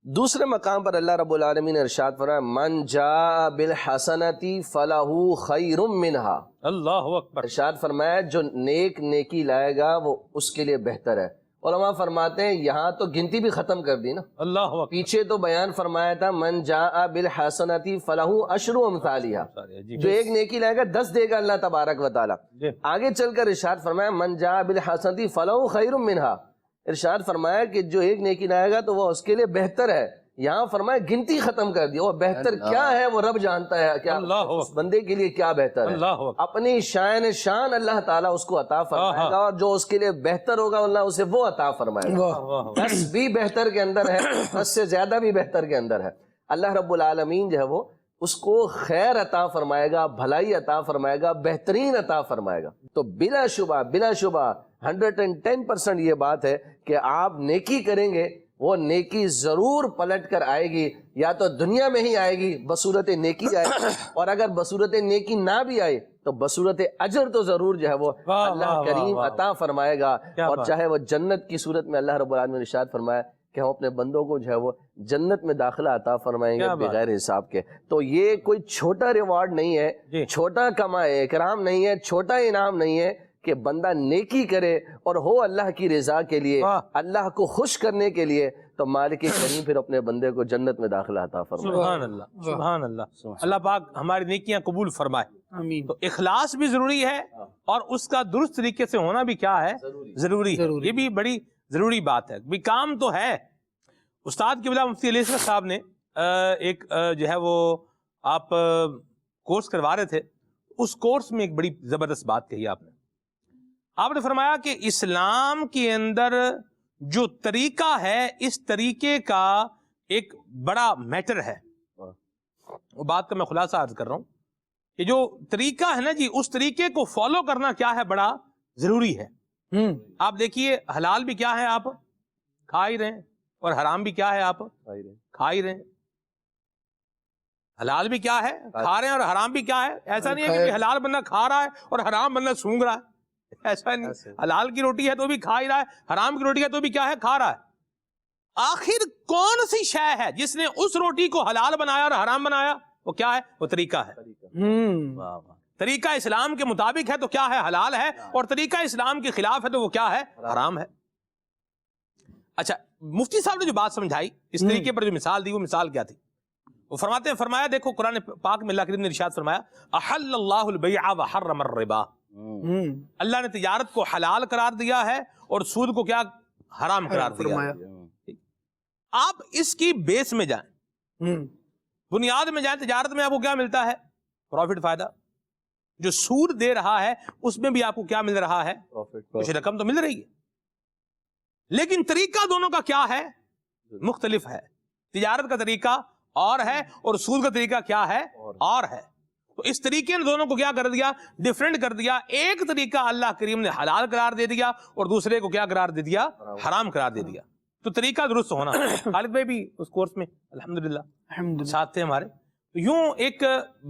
دوسرے مقام پر اللہ رب العالمین نے ارشاد فرمایا من جاء بالحسنۃ فلہ خیر منہا، اللہ اکبر، ارشاد فرمایا جو نیکی لائے گا وہ اس کے لیے بہتر ہے۔ علماء فرماتے ہیں یہاں تو گنتی بھی ختم کر دی نا، اللہ اکبر، پیچھے تو بیان فرمایا تھا من جاء بالحسنۃ فلہ عشر امثالھا، جو ایک نیکی لائے گا 10 دے گا اللہ تبارک و تعالی۔ آگے چل کر ارشاد فرمایا من جاء بالحسنۃ فلہ خیر منہا، ارشاد فرمایا کہ جو ایک نیکی لائے گا تو وہ اس کے لیے بہتر ہے۔ یہاں فرمایا گنتی ختم کر دی، وہ بہتر کیا ہے وہ رب جانتا ہے، کیا اس بندے کے لیے کیا بہتر ہے، اپنی شان اللہ تعالیٰ اس کو عطا فرمائے گا، اور جو اس کے لیے بہتر ہوگا اللہ اسے وہ عطا فرمائے گا۔ 10 بھی بہتر کے اندر ہے، 10 سے زیادہ بھی بہتر کے اندر ہے۔ اللہ رب العالمین جو ہے وہ اس کو خیر عطا فرمائے گا، بھلائی عطا فرمائے گا، بہترین عطا فرمائے گا۔ تو بلا شبہ 110% یہ بات ہے کہ آپ نیکی کریں گے، وہ نیکی ضرور پلٹ کر آئے گی، یا تو دنیا میں ہی آئے گی بصورت نیکی آئے گی، اور اگر بصورت نیکی نہ بھی آئے تو بصورت اجر تو ضرور جو ہے وہ اللہ کریم عطا فرمائے گا، اور چاہے وہ جنت کی صورت میں اللہ رب العالمین نے ارشاد فرمایا کہ ہم اپنے بندوں کو جو ہے وہ جنت میں داخلہ عطا فرمائیں گے بغیر حساب کے۔ تو یہ کوئی چھوٹا ریوارڈ نہیں ہے، چھوٹا کمائے اکرام نہیں ہے، چھوٹا انعام نہیں ہے کہ بندہ نیکی کرے اور ہو اللہ کی رضا کے لیے، اللہ کو خوش کرنے کے لیے، تو مالک کریم پھر اپنے بندے کو جنت میں داخلہ عطا فرمائے۔ سبحان اللہ، سبحان اللہ، اللہ پاک ہماری نیکیاں قبول فرمائے۔ آمین۔ تو اخلاص بھی ضروری ہے، اور اس کا درست طریقے سے ہونا بھی کیا ہے؟ ضروری ہے، یہ بھی بڑی ضروری بات ہے۔ بھی کام تو ہے۔ استاد قبلہ مفتی علی اصغر صاحب نے ایک جو ہے وہ آپ کورس کروا رہے تھے، اس کورس میں ایک بڑی زبردست بات کہی آپ نے فرمایا کہ اسلام کے اندر جو طریقہ ہے، اس طریقے کا ایک بڑا میٹر ہے۔ وہ بات کا میں خلاصہ عرض کر رہا ہوں کہ جو طریقہ ہے نا جی، اس طریقے کو فالو کرنا کیا ہے؟ بڑا ضروری ہے۔ آپ دیکھیے حلال بھی کیا ہے؟ آپ کھا ہی رہے ہیں، اور حرام بھی کیا ہے؟ آپ کھا ہی رہے ہیں۔ حلال بھی کیا ہے؟ کھا رہے ہیں، اور حرام بھی کیا ہے؟ ایسا نہیں ہے کہ حلال بندہ کھا رہا ہے اور حرام بندہ سونگ رہا ہے، ایسا نہیں۔ حلال کی روٹی ہے تو بھی کھا ہی رہا ہے، حرام کی روٹی ہے تو بھی کیا ہے؟ کھا رہا ہے۔ آخر کون سی شے ہے جس نے اس روٹی کو حلال بنایا اور حرام بنایا؟ وہ کیا ہے؟ وہ طریقہ ہے۔ طریقہ اسلام کے مطابق ہے تو کیا ہے؟ حلال ہے، اور طریقہ اسلام کے خلاف ہے تو وہ کیا ہے؟ حرام ہے۔ اچھا، مفتی صاحب نے جو بات سمجھائی، اس طریقے پر جو مثال دی، وہ مثال کیا تھی؟ وہ فرماتے ہیں، فرمایا دیکھو قرآن پاک میں اللہ کریم نے ارشاد فرمایا احل اللہ البیع وحرم الربا، اللہ نے تجارت کو حلال قرار دیا ہے اور سود کو کیا؟ حرام قرار دیا ہے۔ آپ اس کی بیس میں جائیں، بنیاد میں جائیں، تجارت میں آپ کو کیا ملتا ہے؟ پروفٹ، فائدہ۔ جو سود دے رہا ہے اس میں بھی آپ کو کیا مل رہا ہے؟ کچھ رقم تو مل رہی ہے، لیکن طریقہ دونوں کا کیا ہے؟ مختلف ہے۔ تجارت کا طریقہ اور ہے، اور سود کا طریقہ کیا ہے؟ اور ہے۔ تو اس طریقے نے دونوں کو کیا کر دیا؟ ڈیفرنٹ کر دیا۔ ایک طریقہ اللہ کریم نے حلال قرار دے دیا، اور دوسرے کو کیا قرار دے دیا؟ حرام قرار دے دیا۔ تو طریقہ درست ہونا۔ خالد بھائی بھی اس کورس میں الحمدللہ ساتھ تھے ہمارے۔ یوں ایک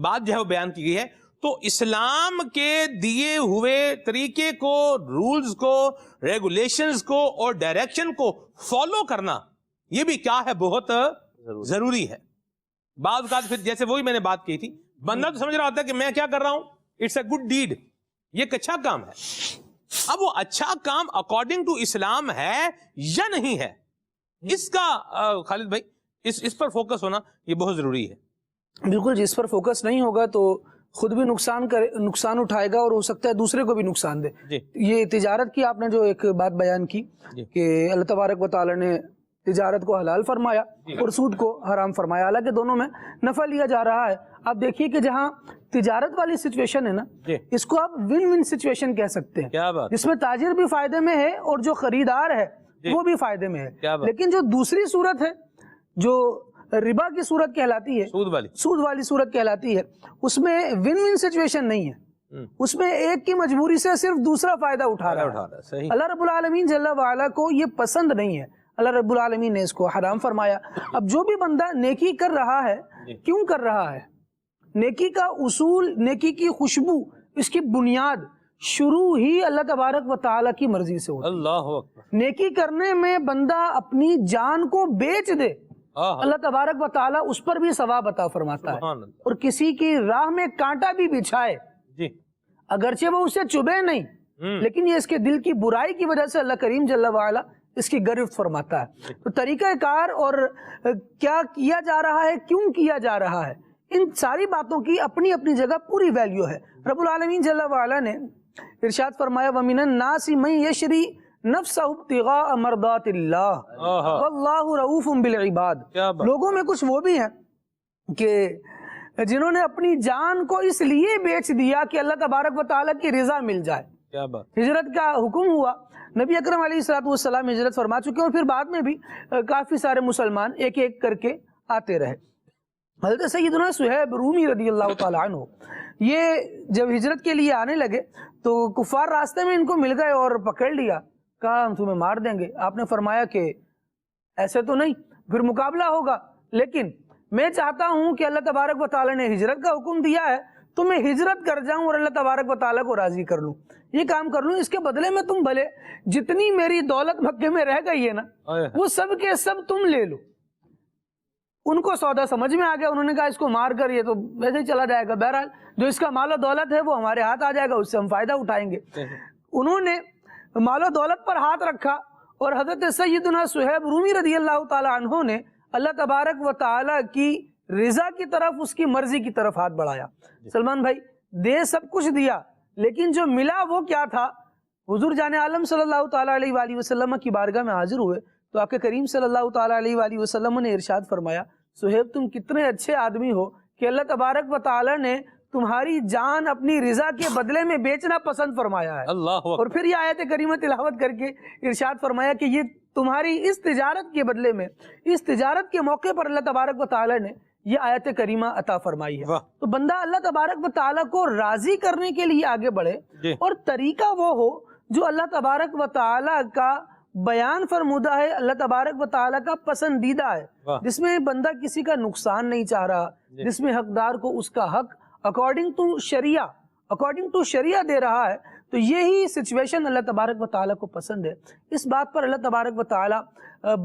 بات جو ہے وہ بیان کی گئی ہے۔ تو اسلام کے دیے ہوئے طریقے کو، رولز کو، ریگولیشنز کو اور ڈائریکشن کو فالو کرنا، یہ بھی کیا ہے؟ بہت ضروری ہے۔ بعض اوقات پھر جیسے وہی میں نے بات کی تھی، بندہ تو سمجھ رہا ہوتا ہے کہ میں کیا کر رہا ہوں، اٹس اے گڈ ڈیڈ، یہ ایک اچھا کام ہے۔ اب وہ اچھا کام اکارڈنگ ٹو اسلام ہے یا نہیں ہے، اس کا خالد بھائی اس پر فوکس ہونا یہ بہت ضروری ہے۔ بالکل جی، اس پر فوکس نہیں ہوگا تو خود بھی نقصان اٹھائے گا، اور ہو سکتا ہے دوسرے کو بھی نقصان دے۔ یہ تجارت کی آپ نے جو ایک بات بیان کی کہ اللہ تبارک و تعالی نے تجارت کو حلال فرمایا اور سود کو حرام فرمایا، حالانکہ دونوں میں نفع لیا جا رہا ہے۔ آپ دیکھیے کہ جہاں تجارت والی سچویشن ہے نا، اس کو آپ ون ون سچویشن کہہ سکتے ہیں، جس میں تاجر بھی فائدے میں ہے اور جو خریدار ہے وہ بھی فائدے میں ہے۔ لیکن جو دوسری صورت ہے، جو ربا کی صورت کہلاتی ہے، سود والی صورت کہلاتی ہے، اس میں ون ون سچویشن نہیں ہے، اس میں ایک کی مجبوری سے صرف دوسرا فائدہ اٹھا رہا ہے۔ اللہ رب العالمین جل وعلا کو یہ پسند نہیں ہے، اللہ رب العالمین نے اس کو حرام فرمایا۔ اب جو بھی بندہ نیکی کر رہا ہے، کیوں کر رہا ہے؟ نیکی کا اصول، نیکی کی خوشبو، اس کی بنیاد شروع ہی اللہ تبارک و تعالیٰ کی مرضی سے ہوتی ہے۔ اللہ اکبر۔ نیکی کرنے میں بندہ اپنی جان کو بیچ دے، اللہ تبارک و تعالیٰ اس پر بھی ثواب عطا فرماتا ہے، اور کسی کی راہ میں کانٹا بھی بچھائے، اگرچہ وہ اسے چبھے نہیں، لیکن یہ اس کے دل کی برائی کی وجہ سے اللہ کریم جل وعلا اس کی گرفت فرماتا ہے۔ تو طریقہ کار اور کیا کیا جا رہا ہے، کیوں کیا جا رہا ہے، ان ساری باتوں کی اپنی اپنی جگہ پوری ویلیو ہے۔ رب العالمین جل وعلا نے ارشاد فرمایا وَمِنَ النَّاسِ مَن يَشْرِي نَفْسَهُ ابْتِغَاءَ مَرْضَاتِ اللَّهِ وَاللَّهُ رَءُوفٌ بِالْعِبَادِ۔ لوگوں میں کچھ وہ بھی ہیں کہ جنہوں نے اپنی جان کو اس لیے بیچ دیا کہ اللہ تبارک و تعالیٰ کی رضا مل جائے۔ ہجرت کا حکم ہوا، نبی اکرم علیہ السلام ہجرت فرما چکے، اور پھر بعد میں بھی کافی سارے مسلمان ایک ایک کر کے آتے رہے۔ حضرت سیدنا صہیب رومی رضی اللہ تعالیٰ عنہ یہ جب ہجرت کے لیے آنے لگے تو کفار راستے میں ان کو مل گئے اور پکڑ لیا، کہا ہم تمہیں مار دیں گے۔ آپ نے فرمایا کہ ایسے تو نہیں، پھر مقابلہ ہوگا، لیکن میں چاہتا ہوں کہ اللہ تبارک و تعالیٰ نے ہجرت کا حکم دیا ہے تو میں ہجرت کر جاؤں اور اللہ تبارک و تعالیٰ کو راضی کر لوں، یہ کام کر لوں، اس کے بدلے میں تم بھلے جتنی میری دولت مکے میں رہ گئی ہے نا وہ سب کے سب تم لے لو۔ ان کو سودا سمجھ میں آ گیا، انہوں نے کہا اس کو مار کر یہ تو ویسے ہی چلا جائے گا، بہرحال جو اس کا مال و دولت ہے وہ ہمارے ہاتھ آ جائے گا، اس سے ہم فائدہ اٹھائیں گے۔ انہوں نے مال و دولت پر ہاتھ رکھا، اور حضرت سیدنا صہیب رومی رضی اللہ تعالی عنہ نے اللہ تبارک و تعالی کی رضا کی طرف، اس کی مرضی کی طرف ہاتھ بڑھایا۔ سلمان بھائی دے سب کچھ دیا، لیکن جو ملا وہ کیا تھا؟ حضور جان عالم صلی اللہ تعالیٰ علیہ وآلہ وسلم کی بارگاہ میں حاضر ہوئے تو آقا کریم صلی اللہ تعالیٰ علیہ وآلہ وسلم نے ارشاد فرمایا صہیب تم کتنے اچھے آدمی ہو کہ اللہ تبارک و تعالیٰ نے تمہاری جان اپنی رضا کے بدلے میں بیچنا پسند فرمایا ہے۔ اور پھر یہ آیت کریمہ تلاوت کر کے ارشاد فرمایا کہ یہ تمہاری اس تجارت کے بدلے میں، اس تجارت کے موقع پر اللہ تبارک و تعالیٰ نے یہ آیت کریمہ عطا فرمائی ہے۔ تو بندہ اللہ تبارک و تعالیٰ کو راضی کرنے کے لیے آگے بڑھے، اور طریقہ وہ ہو جو اللہ تبارک و تعالیٰ کا بیان فرمودہ ہے، اللہ تبارک و تعالیٰ کا پسندیدہ ہے، جس میں بندہ کسی کا نقصان نہیں چاہ رہا، جس میں حقدار کو اس کا حق اکارڈنگ ٹو شریعہ دے رہا ہے۔ تو یہی سچویشن اللہ تبارک و تعالیٰ کو پسند ہے۔ اس بات پر اللہ تبارک و تعالیٰ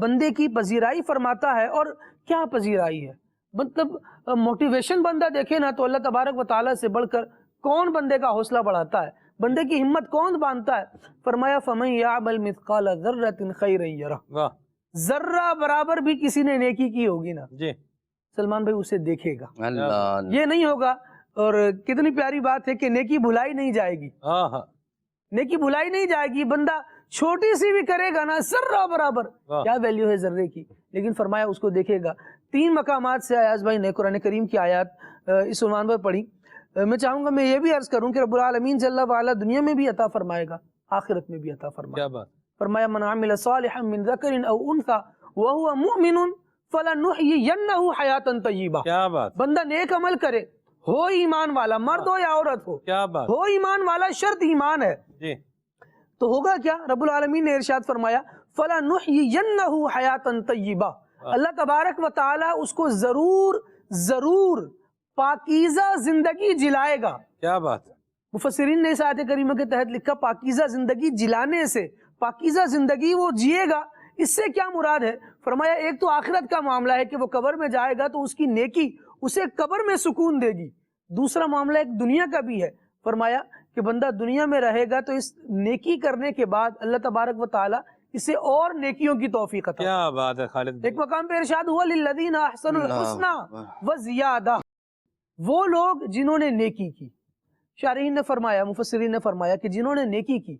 بندے کی پذیرائی فرماتا ہے، اور کیا پذیرائی ہے؟ مطلب موٹیویشن بندہ دیکھے نا تو اللہ تبارک و تعالیٰ سے بڑھ کر کون بندے کا حوصلہ بڑھاتا ہے، بندے کی ہمت کون باندھتا ہے؟ فرمایا فَمَن يَعْمَلْ مِثْقَالَ ذَرَّةٍ خَيْرًا يَرَهُ، ذرہ برابر بھی کسی نے نیکی کی ہوگی نا سلمان بھائی اسے دیکھے گا، یہ نہیں ہوگا۔ اور کتنی پیاری بات ہے کہ نیکی بھلائی نہیں جائے گی، نیکی بھلائی نہیں جائے گی، بندہ چھوٹی سی بھی کرے گا نا ذرہ برابر، کیا ویلیو ہے ذرے کی، لیکن فرمایا اس کو دیکھے گا۔ 3 مقامات سے ایاز بھائی نے قرآن کریم کی آیات اس عنوان پر پڑھی۔ میں چاہوں گا میں یہ بھی عرض کروں کہ رب العالمین جل وعلا دنیا میں بھی عطا فرمائے گا، آخرت میں بھی عطا فرمائے گا۔ فرمایا من عمل صالحا من ذکر او انثى وهو مؤمن فلنحيينه حیاتا طیبہ، بندہ نیک عمل کرے، ہو ایمان والا، مرد ہو یا عورت ہو ایمان والا، شرط ایمان ہے تو ہوگا کیا؟ رب العالمین نے ارشاد فرمایا فلنحيينه حیاتا طیبہ، اللہ تبارک و تعالی اس کو ضرور پاکیزہ زندگی جلائے گا۔ کیا بات! مفسرین نے اس آیت کریمہ کے تحت لکھا پاکیزہ زندگی جلانے سے، پاکیزہ زندگی وہ جیے گا، اس سے کیا مراد ہے؟ فرمایا ایک تو آخرت کا معاملہ ہے کہ وہ قبر میں جائے گا تو اس کی نیکی اسے قبر میں سکون دے گی، دوسرا معاملہ ایک دنیا کا بھی ہے، فرمایا کہ بندہ دنیا میں رہے گا تو اس نیکی کرنے کے بعد اللہ تبارک و تعالی اسے اور نیکیوں کی توفیق عطا۔ کیا بات ہے خالد! ایک مقام پہ ارشاد ہوا للذین احسنوا الحسنى وزیادہ، وہ لوگ جنہوں نے نیکی کی۔ شارحین نے فرمایا، مفسرین نے فرمایا کہ جنہوں نے نیکی کی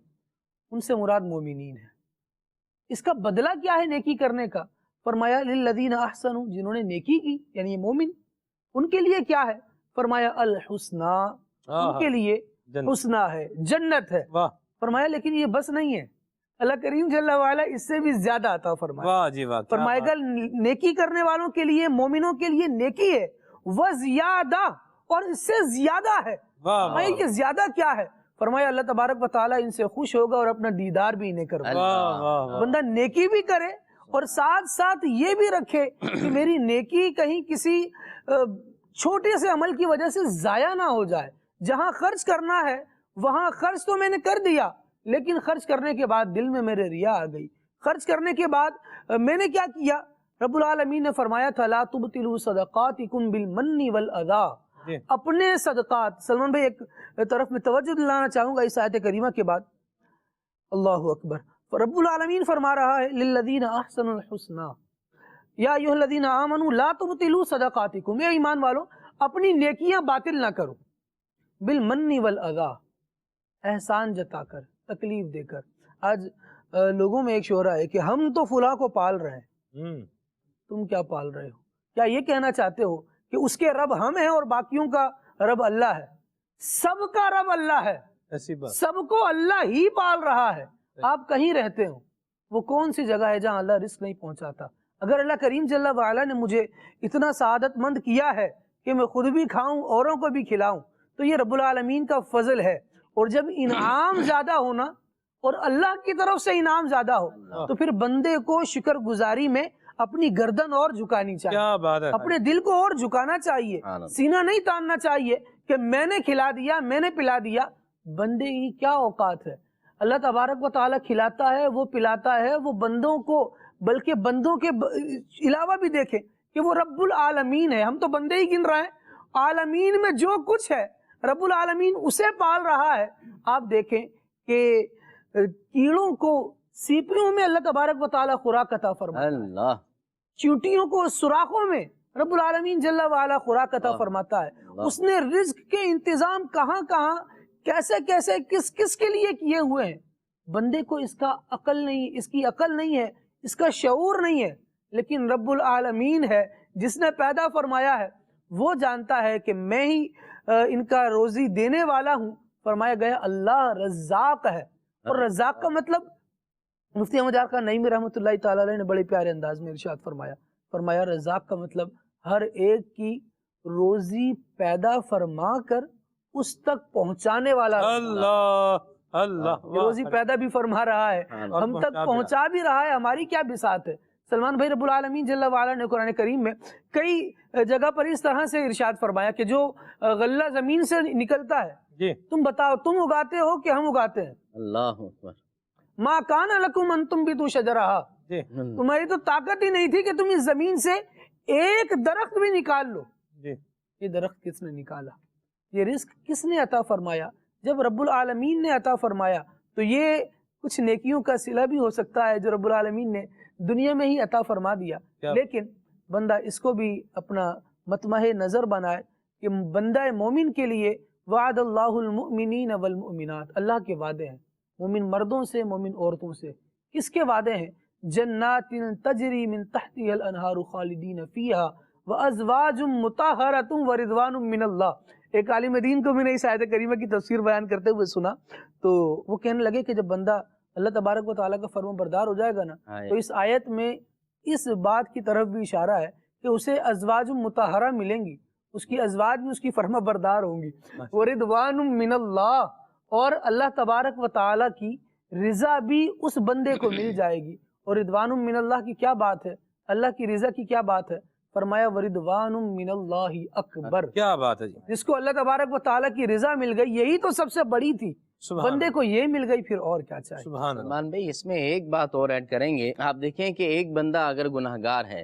ان سے مراد مومنین ہے۔ اس کا بدلہ کیا ہے نیکی کرنے کا؟ فرمایا للذین احسنوا، جنہوں نے نیکی کی یعنی یہ مومن، ان کے لیے کیا ہے؟ فرمایا الحسنہ، ان کے لیے حسنہ ہے، جنت ہے۔ فرمایا لیکن یہ بس نہیں ہے، اللہ کریم جل وعلا اس سے بھی زیادہ عطا فرمایا۔ فرمائے گا نیکی کرنے والوں کے لیے، مومنوں کے لیے نیکی ہے وزیادہ، اور اس سے زیادہ ہے۔ فرمایا یہ زیادہ کیا ہے؟ فرمایا اللہ تبارک و تعالیٰ ان سے خوش ہوگا اور اپنا دیدار بھی انہیں کروا۔ بندہ نیکی بھی کرے اور ساتھ ساتھ یہ بھی رکھے کہ میری نیکی کہیں کسی چھوٹے سے عمل کی وجہ سے ضائع نہ ہو جائے۔ جہاں خرچ کرنا ہے وہاں خرچ تو میں نے کر دیا، لیکن خرچ کرنے کے بعد دل میں میرے ریا آ گئی۔ خرچ کرنے کے بعد میں نے کیا کیا؟ رب العالمین نے فرمایا تھا لا تبطلوا صدقاتکم بالمن والاذی، اپنے صدقات۔ سلمان بھائی ایک طرف میں توجہ دلانا چاہوں گا اس آیت کریمہ کے بعد، اللہ اکبر۔ رب العالمین فرما رہا ہے للذین احسنوا الحسنى یا ایھا الذین آمنوا لا تبطلوا صدقاتکم، اے ایمان والو اپنی نیکیاں باطل نہ کرو، بالمن والاذی، احسان جتا کر، تکلیف دے کر۔ آج لوگوں میں ایک شعرہ ہے کہ ہم تو فلاں کو پال رہے ہیں، تم کیا پال رہے ہو؟ کیا یہ کہنا چاہتے ہو کہ اس کے رب ہم ہیں اور باقیوں کا رب اللہ ہے؟ سب کا رب اللہ ہے، سب کو اللہ ہی پال رہا ہے۔ آپ کہیں رہتے ہو، وہ کون سی جگہ ہے جہاں اللہ رزق نہیں پہنچاتا؟ اگر اللہ کریم جل وعلا نے مجھے اتنا سعادت مند کیا ہے کہ میں خود بھی کھاؤں اوروں کو بھی کھلاؤں، تو یہ رب العالمین کا فضل ہے۔ اور جب انعام زیادہ ہونا اور اللہ کی طرف سے انعام زیادہ ہو تو پھر بندے کو شکر گزاری میں اپنی گردن اور جھکانی چاہیے، اپنے دل کو اور جھکانا چاہیے، سینہ نہیں تاننا چاہیے کہ میں نے کھلا دیا، میں نے پلا دیا۔ بندے کی کیا اوقات ہے؟ اللہ تبارک و تعالیٰ کھلاتا ہے، وہ پلاتا ہے، وہ بندوں کو، بلکہ بندوں کے علاوہ بھی دیکھیں کہ وہ رب العالمین ہے۔ ہم تو بندے ہی گن رہے ہیں، عالمین میں جو کچھ ہے رب العالمین اسے پال رہا ہے۔ آپ دیکھیں کہ کیڑوں کو سیپیوں میں اللہ تبارک و تعالیٰ خوراک عطا فرماتا ہے، چیونٹیوں کو سوراخوں میں رب العالمین جل وعلا خوراک عطا فرماتا ہے۔ اس نے رزق کے انتظام کہاں کہاں، کیسے کیسے، کس کس کے لیے کیے ہوئے ہیں۔ بندے کو اس کا عقل نہیں، اس کی عقل نہیں ہے، اس کا شعور نہیں ہے، لیکن رب العالمین ہے جس نے پیدا فرمایا ہے، وہ جانتا ہے کہ میں ہی ان کا روزی دینے والا ہوں۔ فرمایا گیا اللہ رزاق ہے، اور رزاق کا مطلب مفتی احمد یار خان نعیمی رحمۃ اللہ تعالی علیہ نے بڑے پیارے انداز میں ارشاد فرمایا رزاق کا مطلب ہر ایک کی روزی پیدا فرما کر اس تک پہنچانے والا۔ اللہ روزی پیدا بھی فرما رہا ہے، ہم تک پہنچا بھی رہا ہے، ہماری کیا بساط ہے۔ سلمان بھائی رب العالمین جل وعلا نے قرآن کریم میں کئی جگہ پر اس طرح سے ارشاد فرمایا کہ جو غلہ زمین سے نکلتا ہے، تم بتاؤ تم اگاتے ہو کہ ہم اگاتے ہیں؟ اللہ اکبر۔ ما کان لکم ان تنبتوا شجرہا، تمہاری تو طاقت ہی نہیں تھی کہ تم اس زمین سے ایک درخت بھی نکال لو۔ یہ درخت کس نے نکالا؟ یہ رزق کس نے عطا فرمایا؟ جب رب العالمین نے عطا فرمایا تو یہ کچھ نیکیوں کا صلہ بھی ہو سکتا ہے جو رب العالمین نے دنیا میں ہی عطا فرما دیا، لیکن بندہ اس کو بھی اپنا مطمع نظر بنائے کہ بندہ مومن کے لیے وعد اللہ المؤمنین والمؤمنات، اللہ کے وعدے ہیں مومن مردوں سے، مومن عورتوں سے۔ کس کے وعدے ہیں؟ جنات تجری من تحتها الانہار خالدین فیہا وازواج مطہرۃ ورضوان من اللہ۔ ایک عالم دین کو میں نے اس آیت کریمہ کی تفسیر بیان کرتے ہوئے سنا تو وہ کہنے لگے کہ جب بندہ اللہ تبارک و تعالیٰ کا فرمان بردار ہو جائے گا نا تو اس آیت میں اس بات کی طرف بھی اشارہ ہے کہ اسے ازواج مطہرہ ملیں گی، اس کی ازواج بھی اس کی فرما بردار ہوں گی، ورضوان من اللہ، اور اللہ تبارک و تعالیٰ کی رضا بھی اس بندے کو مل جائے گی۔ اور رضوان من اللہ کی کیا بات ہے، اللہ کی رضا کی کیا بات ہے؟ فرمایا ورضوان من اللہ اکبر، کیا بات ہے جی، جس کو اللہ تبارک و تعالیٰ کی رضا مل گئی یہی تو سب سے بڑی تھی، بندے کو یہ مل گئی پھر اور کیا چاہیے۔ سلمان بھائی اس میں ایک بات اور ایڈ کریں گے، آپ دیکھیں کہ ایک بندہ اگر گناہگار ہے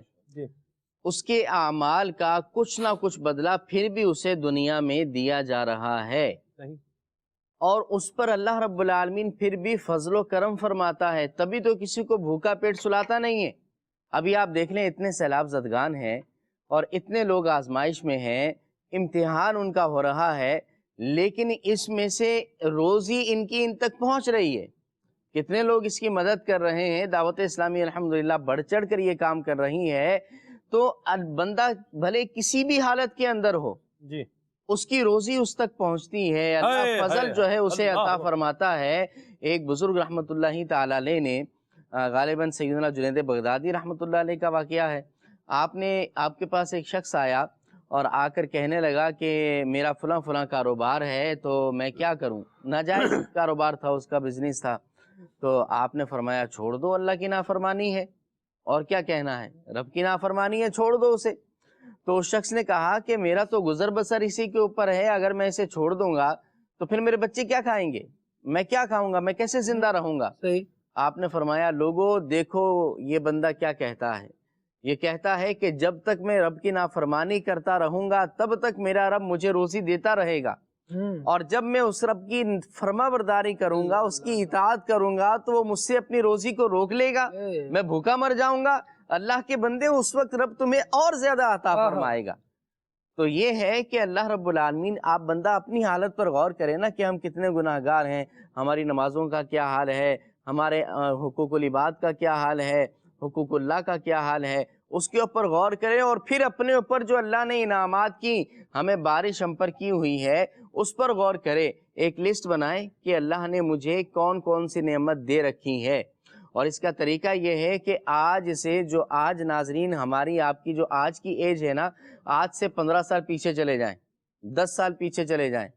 اس کے اعمال کا کچھ نہ کچھ بدلہ پھر بھی اسے دنیا میں دیا جا رہا ہے، اور اس پر اللہ رب العالمین پھر بھی فضل و کرم فرماتا ہے، تبھی تو کسی کو بھوکا پیٹ سلاتا نہیں ہے۔ ابھی آپ دیکھ لیں اتنے سیلاب زدگان ہیں اور اتنے لوگ آزمائش میں ہیں، امتحان ان کا ہو رہا ہے، لیکن اس میں سے روزی ان کی ان تک پہنچ رہی ہے۔ کتنے لوگ اس کی مدد کر رہے ہیں. دعوت اسلامی الحمدللہ بڑھ چڑھ کر یہ کام کر رہی ہے. تو بندہ بھلے کسی بھی حالت کے اندر ہو جی اس کی روزی اس تک پہنچتی ہے. اللہ فضل جو ہے اسے عطا فرماتا ہے. ایک بزرگ رحمۃ اللہ تعالی علیہ نے غالباً سیدنا جنید بغدادی رحمۃ اللہ علیہ کا واقعہ ہے. آپ کے پاس ایک شخص آیا اور آ کر کہنے لگا کہ میرا فلاں فلاں کاروبار ہے تو میں کیا کروں. ناجائز کاروبار تھا اس کا، بزنس تھا. تو آپ نے فرمایا چھوڑ دو، اللہ کی نافرمانی ہے. اور کیا کہنا ہے، رب کی نافرمانی ہے، چھوڑ دو اسے. تو اس شخص نے کہا کہ میرا تو گزر بسر اسی کے اوپر ہے، اگر میں اسے چھوڑ دوں گا تو پھر میرے بچے کیا کھائیں گے، میں کیا کھاؤں گا، میں کیسے زندہ رہوں گا. صحیح. آپ نے فرمایا لوگو دیکھو یہ بندہ کیا کہتا ہے. یہ کہتا ہے کہ جب تک میں رب کی نافرمانی کرتا رہوں گا تب تک میرا رب مجھے روزی دیتا رہے گا، اور جب میں اس رب کی فرما برداری کروں گا، اس کی اطاعت کروں گا تو وہ مجھ سے اپنی روزی کو روک لے گا، میں بھوکا مر جاؤں گا. اللہ کے بندے اس وقت رب تمہیں اور زیادہ عطا فرمائے گا. تو یہ ہے کہ اللہ رب العالمین، آپ بندہ اپنی حالت پر غور کرے نا کہ ہم کتنے گناہ گار ہیں، ہماری نمازوں کا کیا حال ہے، ہمارے حقوق العباد کا کیا حال ہے، حقوق اللہ کا کیا حال ہے. اس کے اوپر غور کرے اور پھر اپنے اوپر جو اللہ نے انعامات کی ہمیں بارش ہم پر کی ہوئی ہے اس پر غور کرے. ایک لسٹ بنائے کہ اللہ نے مجھے کون کون سی نعمت دے رکھی ہے. اور اس کا طریقہ یہ ہے کہ آج سے جو آج ناظرین ہماری آپ کی جو آج کی ایج ہے نا، آج سے 15 سال پیچھے چلے جائیں، 10 سال پیچھے چلے جائیں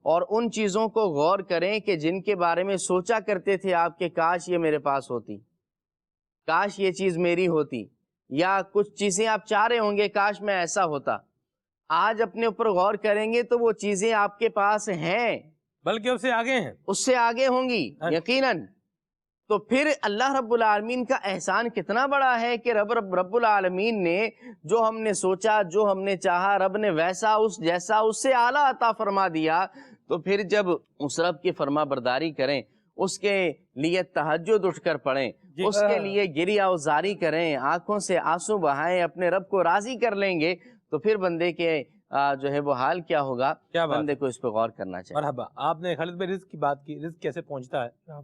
اور ان چیزوں کو غور کریں کہ جن کے بارے میں سوچا کرتے تھے آپ کہ کاش یہ میرے پاس ہوتی، کاش یہ چیز میری ہوتی، یا کچھ چیزیں آپ چاہ رہے ہوں گے کاش میں ایسا ہوتا. آج اپنے اوپر غور کریں گے تو وہ چیزیں آپ کے پاس ہیں، بلکہ اس سے آگے ہیں، اس سے آگے ہوں گی یقیناً. تو پھر اللہ رب العالمین کا احسان کتنا بڑا ہے کہ رب العالمین نے جو ہم نے سوچا، جو ہم نے چاہا، رب نے ویسا اس جیسا اس سے اعلیٰ عطا فرما دیا. تو پھر جب اس رب کی فرما برداری کریں، اس کے لیے تہجد اٹھ کر پڑھیں، اس کے لیے گریہ وزاری کریں، آنکھوں سے آنسو بہائیں، اپنے رب کو راضی کر لیں گے تو پھر بندے کے جو ہے وہ حال کیا ہوگا. بندے کو اس پہ غور کرنا چاہیے. مرحبا. آپ نے خالد بھائی رزق کی بات کی، رزق کیسے پہنچتا ہے.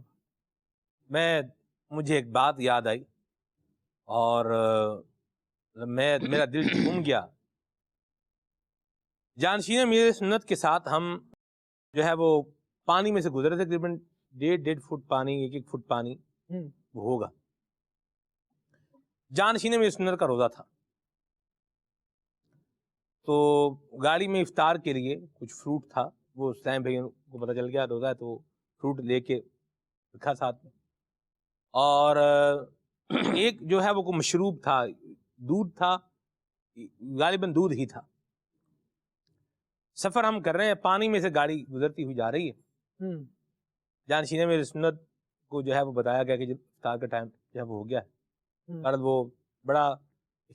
مجھے ایک بات یاد آئی اور میرا دل جھوم گیا. جانشین میرے سنت کے ساتھ ہم جو ہے وہ پانی میں سے گزرے تھے، تقریباً 1.5 فٹ پانی، 1 فٹ پانی وہ ہوگا. جانشین میرے سنت کا روزہ تھا تو گاڑی میں افطار کے لیے کچھ فروٹ تھا. وہ اس ٹائم بھائی کو پتہ چل گیا روزہ ہے تو فروٹ لے کے رکھا ساتھ میں. اور ایک جو ہے وہ کوئی مشروب تھا، دودھ تھا، غالباً دودھ ہی تھا. سفر ہم کر رہے ہیں، پانی میں سے گاڑی گزرتی ہوئی جا رہی ہے. جانشین میرے سنت کو جو ہے وہ بتایا گیا کہ جب افطار کا ٹائم جو ہے وہ ہو گیا ہے، اور وہ بڑا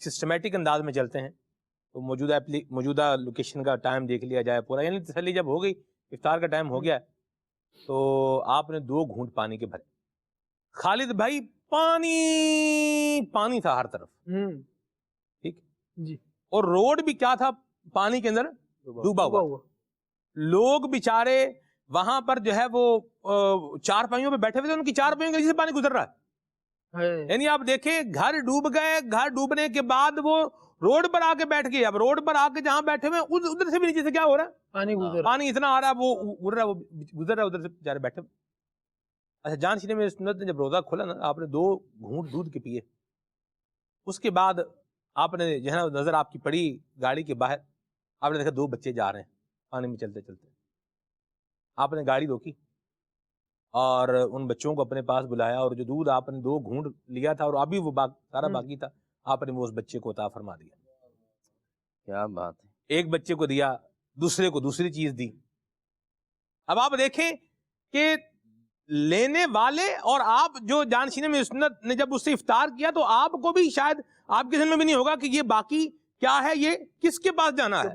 سسٹمیٹک انداز میں چلتے ہیں تو موجودہ لوکیشن کا ٹائم دیکھ لیا جائے پورا، یعنی تسلی جب ہو گئی افطار کا ٹائم ہو گیا ہے تو آپ نے 2 گھونٹ پانی کے بھرے. خالد بھائی پانی تھا ہر طرف، ٹھیک جی، اور روڈ بھی کیا تھا، پانی کے اندر ڈوبا ہوا. لوگ بیچارے وہاں پر جو ہے وہ 4 پائیوں پہ بیٹھے ہوئے تھے، ان کی 4 پائیوں کے نیچے سے پانی گزر رہا ہے. یعنی آپ دیکھیں گھر ڈوب گئے، گھر ڈوبنے کے بعد وہ روڈ پر آ کے بیٹھ گئے. اب روڈ پر آ کے جہاں بیٹھے ہوئے ادھر سے بھی نیچے سے کیا ہو رہا ہے، پانی اتنا آ رہا ہے، وہ گزر رہا ہے ادھر سے بیچارے بیٹھے. اچھا، جانشین میرے سنت نے جب روزہ کھولا نا، آپ نے 2 گھونٹ دودھ کے پیے. اس کے بعد آپ نے جو ہے نا نظر آپ کی پڑی گاڑی کے باہر، آپ نے دیکھا 2 بچے جا رہے ہیں پانی میں چلتے چلتے. آپ نے گاڑی روکی اور ان بچوں کو اپنے پاس بلایا، اور جو دودھ آپ نے 2 گھونٹ لیا تھا اور ابھی وہ سارا باقی تھا، آپ نے وہ اس بچے کو عطا فرما دیا. کیا بات ہے. ایک بچے کو دیا، دوسرے کو دوسری چیز دی. اب آپ دیکھیں کہ لینے والے اور آپ جو جانشین میں سنت نے جب اس سے افطار کیا تو آپ کو بھی شاید آپ کے ذہن میں بھی نہیں ہوگا کہ یہ باقی کیا ہے، یہ کس کے پاس جانا ہے.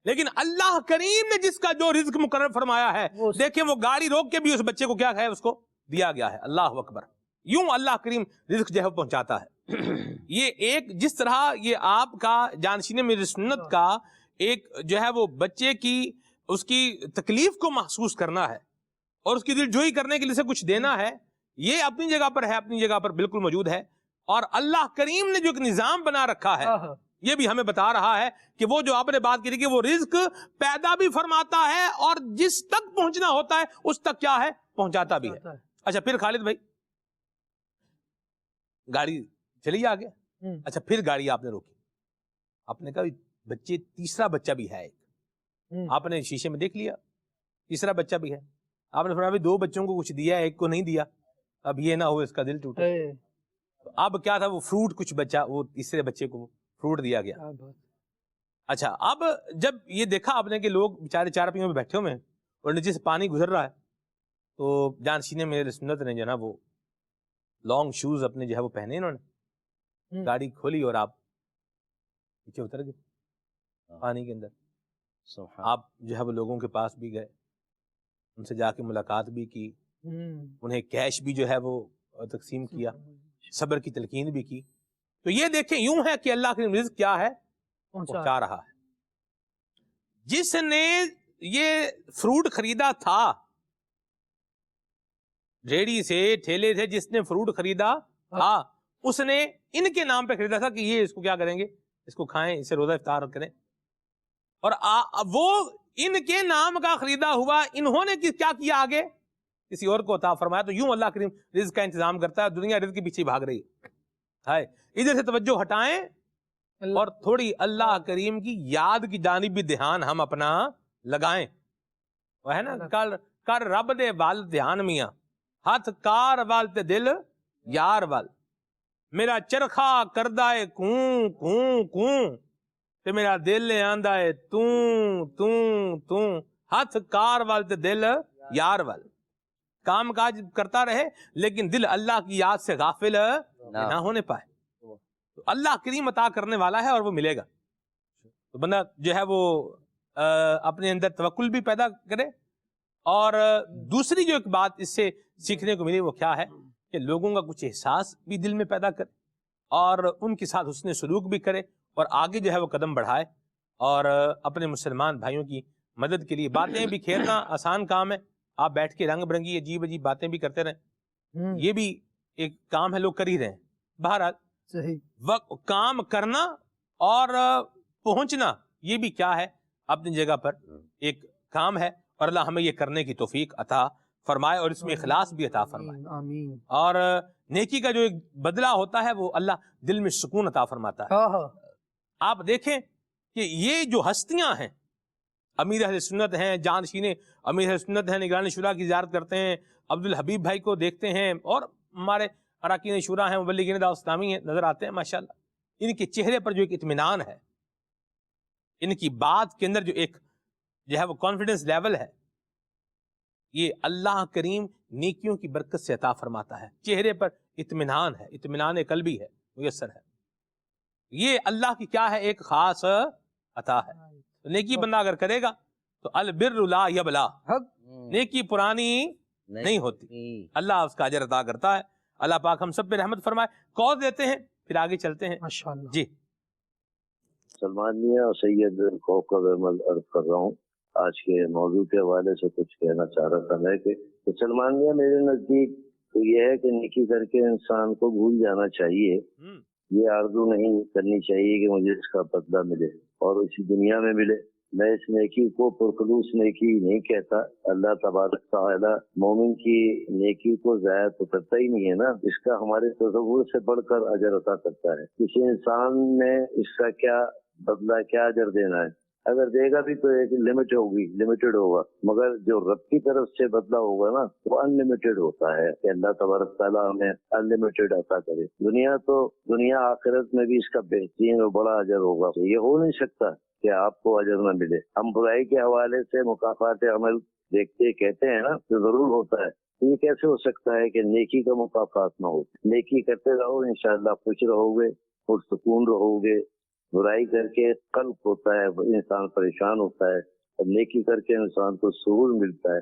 لیکن اللہ کریم نے جس کا جو رزق مقرر فرمایا ہے، دیکھیں وہ گاڑی روک کے بھی اس بچے کو کیا ہے، اس کو دیا گیا ہے. اللہ اکبر. یوں اللہ کریم رزق جو ہے پہنچاتا ہے. یہ ایک جس طرح یہ آپ کا جانشین میری سنت کا ایک جو ہے وہ بچے کی اس کی تکلیف کو محسوس کرنا ہے اور اس کی دل جوئی کرنے کے لیے کچھ دینا ہے، یہ اپنی جگہ پر ہے، اپنی جگہ پر بالکل موجود ہے. اور اللہ کریم نے جو ایک نظام بنا رکھا ہے یہ بھی ہمیں بتا رہا ہے کہ وہ جو آپ نے بات کی کہ وہ رزق پیدا بھی فرماتا ہے اور جس تک پہنچنا ہوتا ہے اس تک کیا ہے پہنچاتا بھی ہے. اچھا پھر خالد بھائی گاڑی چلی آگے. اچھا پھر گاڑی آپ نے روکی، آپ نے کہا بچے تیسرا بچہ بھی ہے ایک، آپ نے شیشے میں دیکھ لیا تیسرا بچہ بھی ہے. آپ نے فرمایا 2 بچوں کو کچھ دیا ایک کو نہیں دیا، اب یہ نہ ہو اس کا دل ٹوٹے. اب کیا تھا وہ فروٹ کچھ بچہ وہ تیسرے بچے کو فروٹ دیا گیا. اچھا اب جب یہ دیکھا آپ نے کہ لوگ بیچارے چارپائیوں میں بیٹھے ہوئے ہیں اور نیچے سے پانی گزر رہا ہے تو جانشین میرے سنت نے جو نا وہ لانگ شوز اپنے جو ہے وہ پہنے، انہوں نے گاڑی کھولی اور آپ نیچے اتر گئے پانی کے اندر. آپ جو ہے وہ لوگوں کے پاس بھی گئے، ان سے جا کے ملاقات بھی کی، انہیں کیش بھی جو ہے وہ تقسیم کیا، صبر کی تلقین بھی کی. تو یہ دیکھیں یوں ہے کہ اللہ کے رزق کیا ہے پہنچا رہا ہے. جس نے یہ فروٹ خریدا تھا ریڑی سے ٹھیلے سے، جس نے فروٹ خریدا تھا اس نے ان کے نام پہ خریدا تھا کہ یہ اس کو کیا کریں گے، اس کو کھائیں، اسے روزہ افطار کریں. اور وہ ان کے نام کا خریدا ہوا انہوں نے کیا کیا آگے کسی اور کو عطا فرمایا. تو یوں اللہ کریم رزق کا انتظام کرتا ہے. دنیا رزق کے پیچھے بھاگ رہی ہے، ادھر سے توجہ ہٹائیں اور تھوڑی اللہ کریم کی یاد کی جانب بھی دھیان ہم اپنا لگائیں. وہ ہے نا کر رب دے وال دھیان میاں ہاتھ کار وال تے دل یار وال، میرا چرخا کردہ ہے کوں کوں کوں تے میرا دل آندا ہے توں ہاتھ کار وال تے دل یار وال. کام کاج کرتا رہے لیکن دل اللہ کی یاد سے غافل نہ ہونے پائے. تو اللہ کریم عطا کرنے والا ہے اور وہ ملے گا. تو بندہ جو ہے وہ اپنے اندر توکل بھی پیدا کرے. اور دوسری جو ایک بات اس سے سیکھنے کو ملی وہ کیا ہے کہ لوگوں کا کچھ احساس بھی دل میں پیدا کرے اور ان کے ساتھ حسن سلوک بھی کرے اور آگے جو ہے وہ قدم بڑھائے اور اپنے مسلمان بھائیوں کی مدد کے لیے. باتیں بھی کھیرنا آسان کام ہے، آپ بیٹھ کے رنگ برنگی عجیب عجیب باتیں بھی کرتے رہیں، یہ بھی ایک کام ہے، لوگ کر ہی رہے ہیں. بہرحال وقت کام کرنا اور پہنچنا یہ بھی کیا ہے اپنی جگہ پر ایک کام ہے. اور اللہ ہمیں یہ کرنے کی توفیق عطا فرمائے اور اس میں اخلاص بھی عطا فرمائے. آمین. اور نیکی کا جو ایک بدلہ ہوتا ہے وہ اللہ دل میں سکون عطا فرماتا ہے. آپ دیکھیں کہ یہ جو ہستیاں ہیں امیر اہل سنت ہیں، جانشین امیر اہل سنت ہیں، نگران شورا کی زیارت کرتے ہیں، عبد الحبیب بھائی کو دیکھتے ہیں اور ہمارے اراکین شورا ہیں، مبلغین دعوت اسلامی ہیں، نظر آتے ہیں ماشاءاللہ. ان کے چہرے پر جو ایک اطمینان ہے، ان کی بات کے اندر جو ایک جو ہے وہ کانفیڈنس لیول ہے، یہ اللہ کریم نیکیوں کی برکت سے عطا فرماتا ہے. چہرے پر اطمینان ہے، اطمینان قلبی ہے، میسر ہے. یہ اللہ کی کیا ہے ایک خاص عطا ہے. نیکی بندہ اگر کرے گا تو البر لا یبلا، نیکی پرانی نہیں ہوتی، اللہ اس کا اجر عطا کرتا ہے. اللہ پاک ہم سب پہ رحمت فرمائے. کال دیتے ہیں پھر آگے چلتے ہیں. ماشاءاللہ. جی سلمان میاں سید کوکب احمد عرض کر رہا ہوں. آج کے موضوع کے حوالے سے کچھ کہنا چاہ رہا تھا میں کہ سلمان میاں میرے نزدیک تو یہ ہے کہ نیکی کر کے انسان کو بھول جانا چاہیے. یہ آرزو نہیں کرنی چاہیے کہ مجھے اس کا بدلہ ملے اور اسی دنیا میں ملے. میں اس نیکی کو پرخلوص نیکی نہیں کہتا. اللہ تبارک تعالی مومن کی نیکی کو ضائع تو کرتا ہی نہیں ہے نا، اس کا ہمارے تصور سے بڑھ کر اجر عطا کرتا ہے. کسی انسان نے اس کا کیا بدلہ کیا اجر دینا ہے، اگر دے گا بھی تو ایک لمٹ ہوگی، لمیٹڈ ہوگا، مگر جو رب کی طرف سے بدلہ ہوگا نا وہ ان لمیٹڈ ہوتا ہے کہ اللہ تبارک تعالیٰ ہمیں ان لمیٹڈ عطا کرے. دنیا آخرت میں بھی اس کا بہترین اور بڑا اجر ہوگا. یہ ہو نہیں سکتا کہ آپ کو اجر نہ ملے. ہم برائی کے حوالے سے مکافات عمل دیکھتے کہتے ہیں نا تو ضرور ہوتا ہے. یہ کیسے ہو سکتا ہے کہ نیکی کا مکافات نہ ہو؟ نیکی کرتے رہو، انشاءاللہ خوش رہو گے، پرسکون رہو گے. برائی کر کے قلب ہوتا ہے، انسان پریشان ہوتا ہے، اور نیکی کر کے انسان کو سرور ملتا ہے.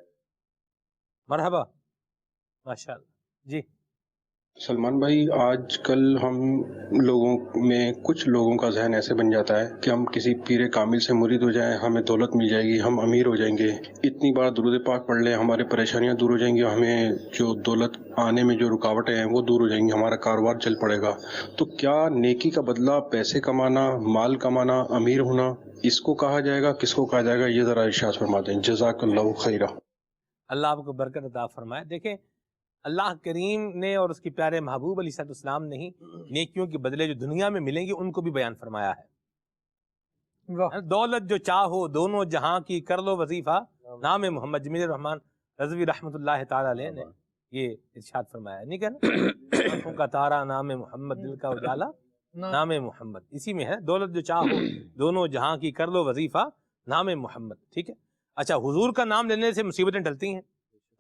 مرحبا ماشاءاللہ. جی سلمان بھائی، آج کل ہم لوگوں میں کچھ لوگوں کا ذہن ایسے بن جاتا ہے کہ ہم کسی پیر کامل سے مرید ہو جائیں، ہمیں دولت مل جائے گی، ہم امیر ہو جائیں گے، اتنی بار درود پاک پڑھ لیں ہماری پریشانیاں دور ہو جائیں گی، ہمیں جو دولت آنے میں جو رکاوٹیں ہیں وہ دور ہو جائیں گی، ہمارا کاروبار چل پڑے گا۔ تو کیا نیکی کا بدلہ پیسے کمانا، مال کمانا، امیر ہونا، اس کو کہا جائے گا، کس کو کہا جائے گا؟ یہ ذرا ارشاد فرما دیں۔ جزاک اللہ خیرہ۔ اللہ آپ کو برکت عطا فرمائے۔ دیکھیں، اللہ کریم نے اور اس کے پیارے محبوب علیہ السلام نے ہی نیکیوں کے بدلے جو دنیا میں ملیں گے ان کو بھی بیان فرمایا ہے۔ دولت جو چاہو دونوں جہاں کی، کر لو وظیفہ نام محمد۔ جمیل الرحمن رضوی رحمۃ اللہ تعالی علیہ نے یہ ارشاد فرمایا، نہیں کہنا آنکھوں کا تارا نام محمد، دل کا اجالا نام محمد، اسی میں ہے دولت جو چاہو دونوں جہاں کی، کر لو وظیفہ نام محمد۔ ٹھیک ہے، اچھا، حضور کا نام لینے سے مصیبتیں ٹلتی ہیں۔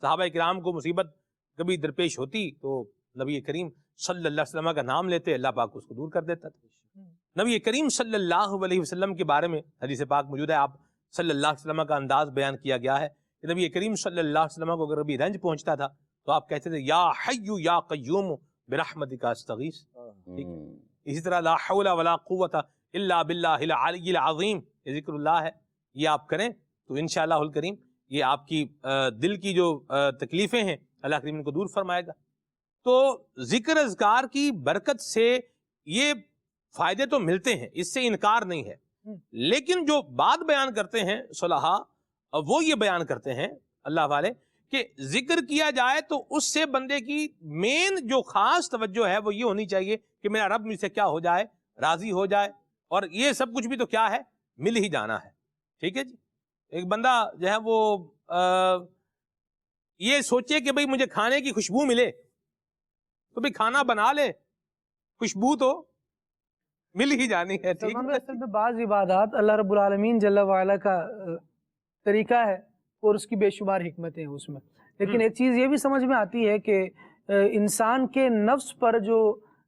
صحابہ کرام کو مصیبت کبھی درپیش ہوتی تو نبی کریم صلی اللہ علیہ وسلم کا نام لیتے، اللہ پاک اس کو دور کر دیتا تھا۔ نبی کریم صلی اللہ علیہ وسلم کے بارے میں حدیث پاک موجود ہے، آپ صلی اللہ علیہ وسلم کا انداز بیان کیا گیا ہے کہ نبی کریم صلی اللہ علیہ وسلم کو اگر کبھی رنج پہنچتا تھا تو آپ کہتے تھے یا حی یا قیوم برحمتک استغیث۔ ٹھیک ہے، اسی طرح لا حول ولا قوت الا باللہ العلی العظیم، یہ ذکر اللہ ہے، یہ آپ کریں تو انشاءاللہ الکریم یہ آپ کی دل کی جو تکلیفیں ہیں اللہ کریم ان کو دور فرمائے گا۔ تو ذکر اذکار کی برکت سے یہ فائدے تو ملتے ہیں، اس سے انکار نہیں ہے، لیکن جو بات بیان کرتے ہیں صلحاء وہ یہ بیان کرتے ہیں اللہ والے کہ ذکر کیا جائے تو اس سے بندے کی مین جو خاص توجہ ہے وہ یہ ہونی چاہیے کہ میرا رب مجھ سے کیا ہو جائے، راضی ہو جائے، اور یہ سب کچھ بھی تو کیا ہے، مل ہی جانا ہے۔ ٹھیک ہے جی، ایک بندہ جو ہے وہ یہ سوچے کہ بھئی مجھے کھانے کی خوشبو ملے تو بھئی کھانا بنا لے، خوشبو تو مل ہی جانی ہے۔ ٹھیک ہے، اصل میں بعض عبادات اللہ رب العالمین جل وعلا کا طریقہ ہے اور اس کی بے شمار حکمتیں ہیں اس میں، لیکن ایک چیز یہ بھی سمجھ میں آتی ہے کہ انسان کے نفس پر جو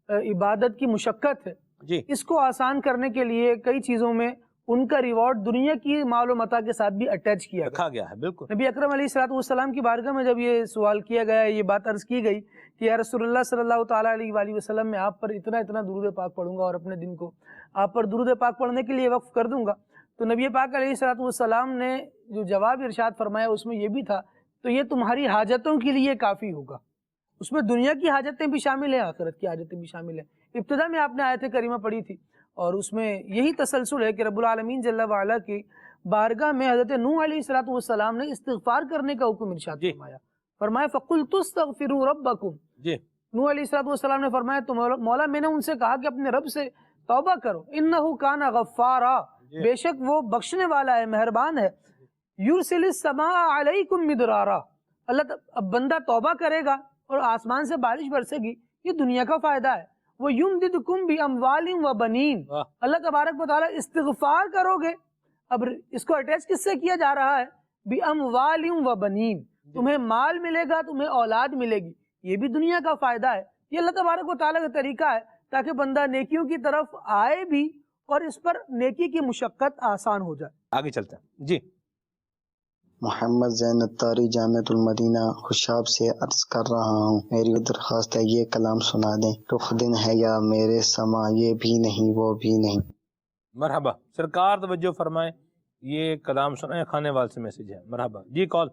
عبادت کی مشقت ہے جی، اس کو آسان کرنے کے لیے کئی چیزوں میں ان کا ریوارڈ دنیا کی مال و متاع کے ساتھ بھی اٹیچ کیا رکھا گیا ہے۔ بالکل، نبی اکرم علیہ السلام کی بارگاہ میں جب یہ سوال کیا گیا، یہ بات عرض کی گئی کہ یا رسول اللہ صلی اللہ تعالیٰ علیہ وآلہ وسلم میں آپ پر اتنا درود پاک پڑھوں گا اور اپنے دن کو آپ پر درود پاک پڑھنے کے لیے وقف کر دوں گا، تو نبی پاک علیہ السلام نے جو جواب ارشاد فرمایا اس میں یہ بھی تھا تو یہ تمہاری حاجتوں کے لیے کافی ہوگا۔ اس میں دنیا کی حاجتیں بھی شامل ہیں، آخرت کی حاجتیں بھی شامل ہیں۔ ابتدا میں آپ نے آیت کریمہ پڑھی تھی اور اس میں یہی تسلسل ہے کہ رب العالمین جل وعلا کی بارگاہ میں حضرت نوح علیہ السلام نے استغفار کرنے کا حکم ارشاد فرمایا، فرمایا فَقُلْتُ اسْتَغْفِرُوا رَبَّكُمْ۔ جی، نوح علیہ السلام نے فرمایا تو مولا میں نے ان سے کہا کہ اپنے رب سے توبہ کرو، اِنَّهُ كَانَ غَفَّارًا، بے شک وہ بخشنے والا ہے، مہربان ہے، يُرْسِلِ السَّمَاءَ عَلَيْكُمْ مِدْرَارًا، اللہ اب بندہ توبہ کرے گا اور آسمان سے بارش برسے گی، یہ دنیا کا فائدہ ہے، وہ یمددکم باموال و بنین، اللہ تبارک و تعالیٰ استغفار کرو گے، اب اس کو اٹیچ کس سے کیا جا رہا ہے، باموال و بنین، تمہیں مال ملے گا، تمہیں اولاد ملے گی، یہ بھی دنیا کا فائدہ ہے۔ یہ اللہ تبارک و تعالیٰ کا طریقہ ہے تاکہ بندہ نیکیوں کی طرف آئے بھی اور اس پر نیکی کی مشقت آسان ہو جائے۔ آگے چلتے ہیں جی۔ محمد زین الطاری جامعۃ المدینہ خوشاب سے عرض کر رہا ہوں، میری درخواست ہے یہ کلام سنا دیں، رخ دن ہے یا میرے سما، یہ بھی نہیں وہ بھی نہیں۔ مرحبا، سرکار توجہ فرمائیں، یہ کلام سنائیں، خانے وال سے میسج ہے۔ مرحبا جی، کال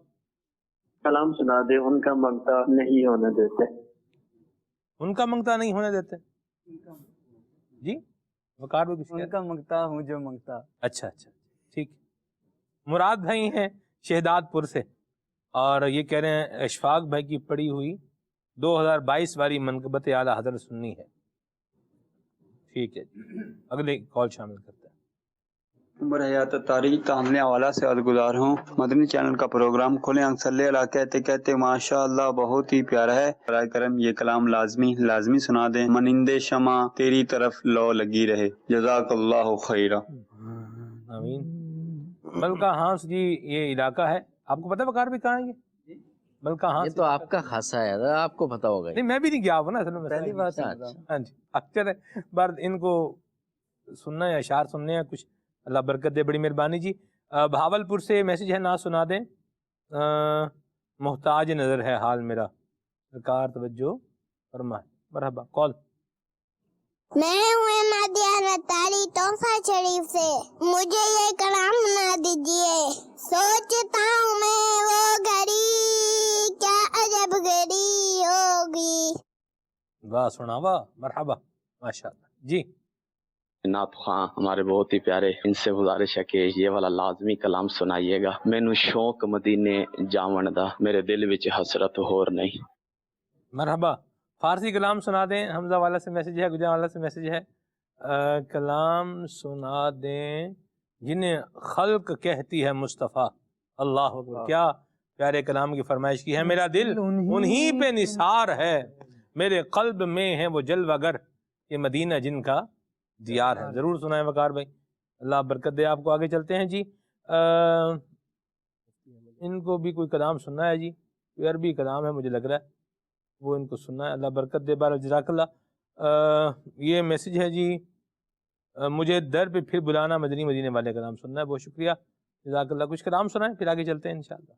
کلام سنا دے، ان کا منگتا نہیں ہونے دیتے۔ ان کا منگتا نہیں ہونے دیتے جی، وقار بھی کچھ ان کا منگتا ہوں جو منگتا۔ اچھا اچھا، ٹھیک۔ مراد بھائی ہیں شہداد پور سے اور یہ کہہ رہے ہیں اشفاق بھائی کی پڑھی ہوئی 2022 والی منقبت اعلیٰ حضرت سننی ہے۔ ٹھیک ہے، اگلے کال شامل کرتے ہیں۔ عمر حیات تاریخ کا حملے حوالہ سے عرضگزار ہوں، مدنی چینل کا پروگرام کھولیں صلی اللہ کہتے کہتے ماشاء اللہ بہت ہی پیارا ہے، برائے کرم یہ کلام لازمی سنا دیں، منندے شمع تیری طرف لو لگی رہے، جزاک اللہ خیرہ۔ آمین۔ ملکہ ہانس جی یہ علاقہ ہے، آپ کو پتہ وقار بھی کہاں ہے یہ ملکہ ہانس؟ یہ تو آپ کا خاصا ہے، آپ کو پتہ ہوگا۔ نہیں میں بھی نہیں گیا ہوں نا، اصل میں پہلی بات ہاں جی، اکثر ہے بار ان کو سننا ہے، اشعار سننے ہیں کچھ، اللہ برکت دے، بڑی مہربانی جی۔ بھاول پور سے میسج ہے، نہ سنا دیں، محتاج نظر ہے حال میرا، سرکار توجہ فرمائے۔ مرحبا. کال. میں ہوں احمد اتاری تحفہ شریف سے. مجھے یہ کلام سنا دیجیے. سوچتا ہوں میں وہ گھڑی کیا عجب گھڑی ہوگی. واہ سنا واہ. مرحبا ماشاء اللہ. جی نعت خواں ہمارے بہت ہی پیارے، ان سے گزارش ہے کہ یہ والا لازمی کلام سنائیے گا. مینو شوق مدینے جاون دا، میرے دل وچ حسرت ہور نہیں. مرحبا. فارسی کلام سنا دیں. حمزہ والا سے میسج ہے، گجرا والا سے میسج ہے. کلام سنا دیں جنہیں خلق کہتی ہے مصطفیٰ. اللہ اکبر، کیا پیارے کلام کی فرمائش کی ہے. میرا دل انہی پہ نثار ہے، میرے قلب میں ہے وہ جلوہ گر، یہ مدینہ جن کا دیار ہے. ضرور سنائیں وقار بھائی، اللہ برکت دے آپ کو. آگے چلتے ہیں جی. ان کو بھی کوئی کلام سننا ہے جی، کوئی عربی کلام ہے مجھے لگ رہا ہے، وہ ان کو سننا ہے. اللہ برکت دے. بارہ جزاک اللہ. یہ میسج ہے جی، مجھے در پہ پھر بلانا مدنی مدینے والے کلام سننا ہے. بہت شکریہ، جزاک اللہ. کچھ کلام سنائیں پھر آگے چلتے ہیں انشاءاللہ.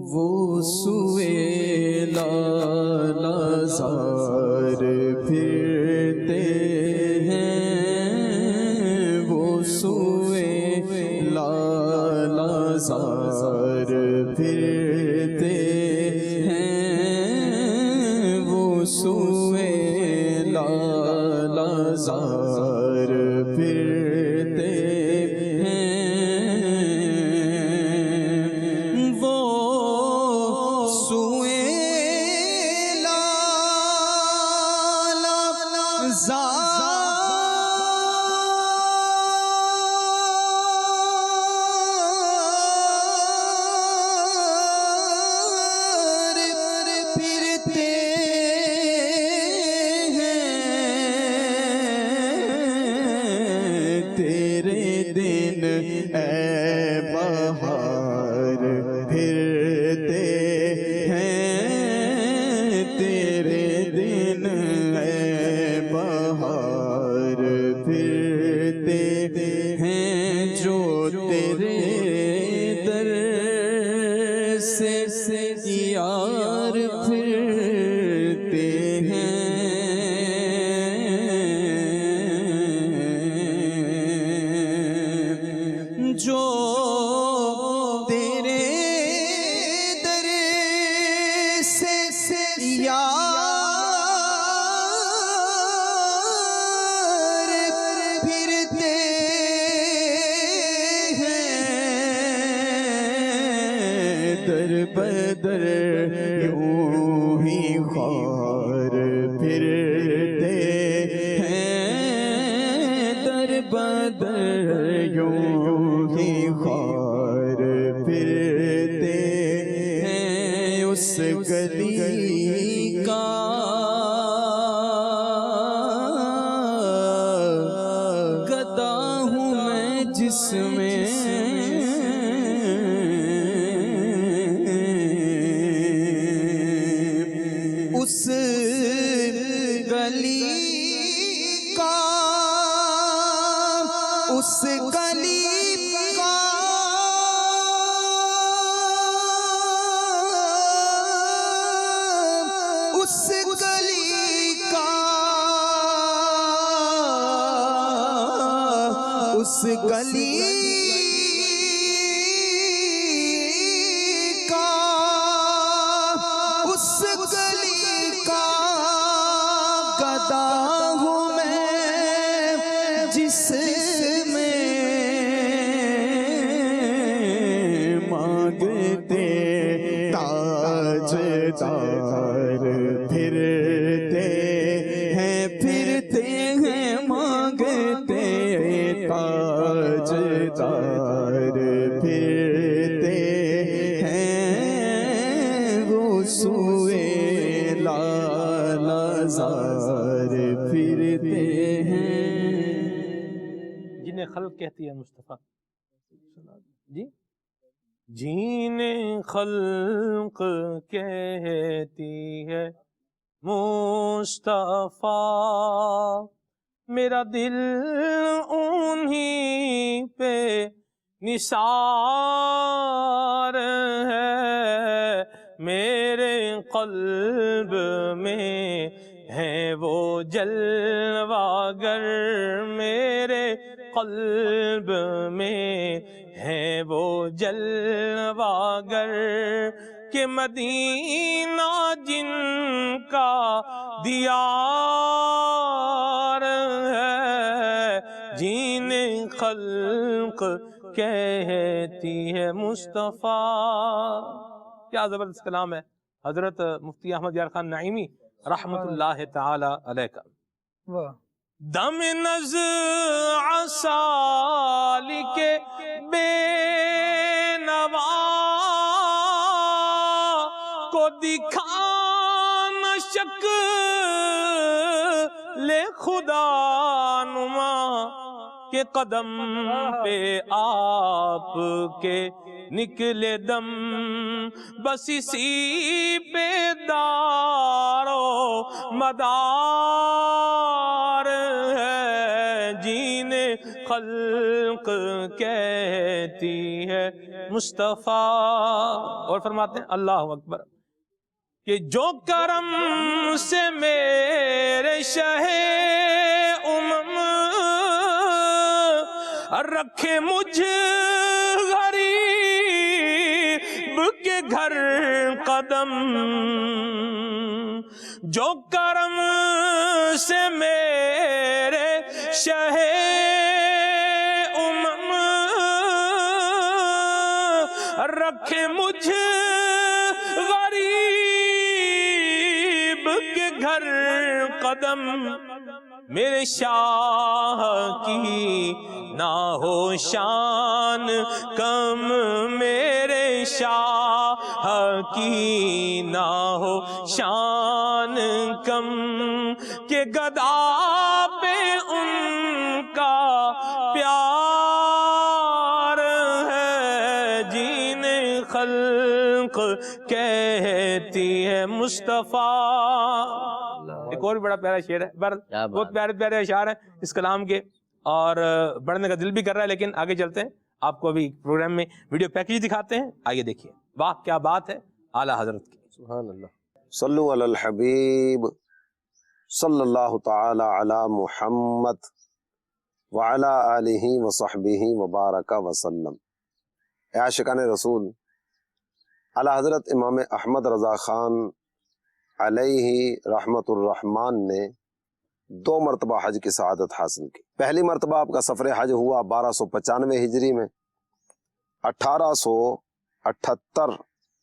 وہ سوئے لالازار پھرتے ہیں، وہ سوئے لالازار پھرتے ہیں، وہ سوئے لالازار پھرتے یار پھرتے ہیں بدر یوں ہی خوار پھرتے ہیں، در بدر یوں ہی خوار پھرتے ہیں، اس گلی کا گدا ہوں میں جس میں اس گلی کا اس گلی کا اس گلی کا اس گلی کا اس گلی کا گدا ہوں میں جس میں مانگتے تاجدار پھرتے ہیں مانگتے تاجدار پھرتے ہیں، وہ سوئے لالازار پھرتے ہیں۔ جنہیں خلق کہتی ہے مصطفیٰ جی، جنہیں خلق کہتی ہے مصطفیٰ، میرا دل انہی پہ نثار ہے، میرے قلب میں ہے وہ جلوہ گر، میرے قلب میں ہے وہ جلوہ گر، کہ مدینہ جن کا دیار ہے، جنہیں خلق کہتی ہے مصطفیٰ۔ کیا زبردست کلام ہے حضرت مفتی احمد یار خان نعیمی رحمت اللہ تعالی علیہ کا۔ دم نزع سالک بے نوا کو دکھا نہ شکل خدا نما، کہ قدم پہ آپ کے نکلے دم، بس اسی پہ دار و مدار ہے، جنہیں خلق کہتی ہے مصطفیٰ۔ اور فرماتے ہیں اللہ اکبر، کہ جو کرم سے میرے شہ امم رکھے مجھ غریب کے گھر قدم، جو کرم سے میرے شہ امم رکھے مجھ غریب کے گھر قدم، میرے شاہ کی نہ ہو شان کم، میرے شاہ کی نہ ہو شان کم، کہ گدا پہ ان کا پیار ہے، جنہیں خلق کہتی ہے مصطفیٰ۔ ایک اور بھی بڑا پیارا شعر ہے، بہت پیارے پیارے اشعار ہیں اس کلام کے، اور پڑھنے کا دل بھی کر رہا ہے، لیکن آگے چلتے ہیں، آپ کو ابھی پروگرام میں ویڈیو پیکیج دکھاتے ہیں، آئیے دیکھیے۔ واہ کیا بات ہے اعلیٰ حضرت کی، سبحان اللہ۔ صلو علی الحبیب صلی اللہ تعالی علی محمد وعلی آلہ وصحبہ وبارک وسلم۔ اے عاشقان رسول، اعلیٰ حضرت امام احمد رضا خان علیہ رحمت الرحمن نے 2 مرتبہ حج کی سعادت حاصل کی۔ پہلی مرتبہ آپ کا سفر حج ہوا 1295 ہجری میں، 1878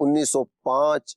1905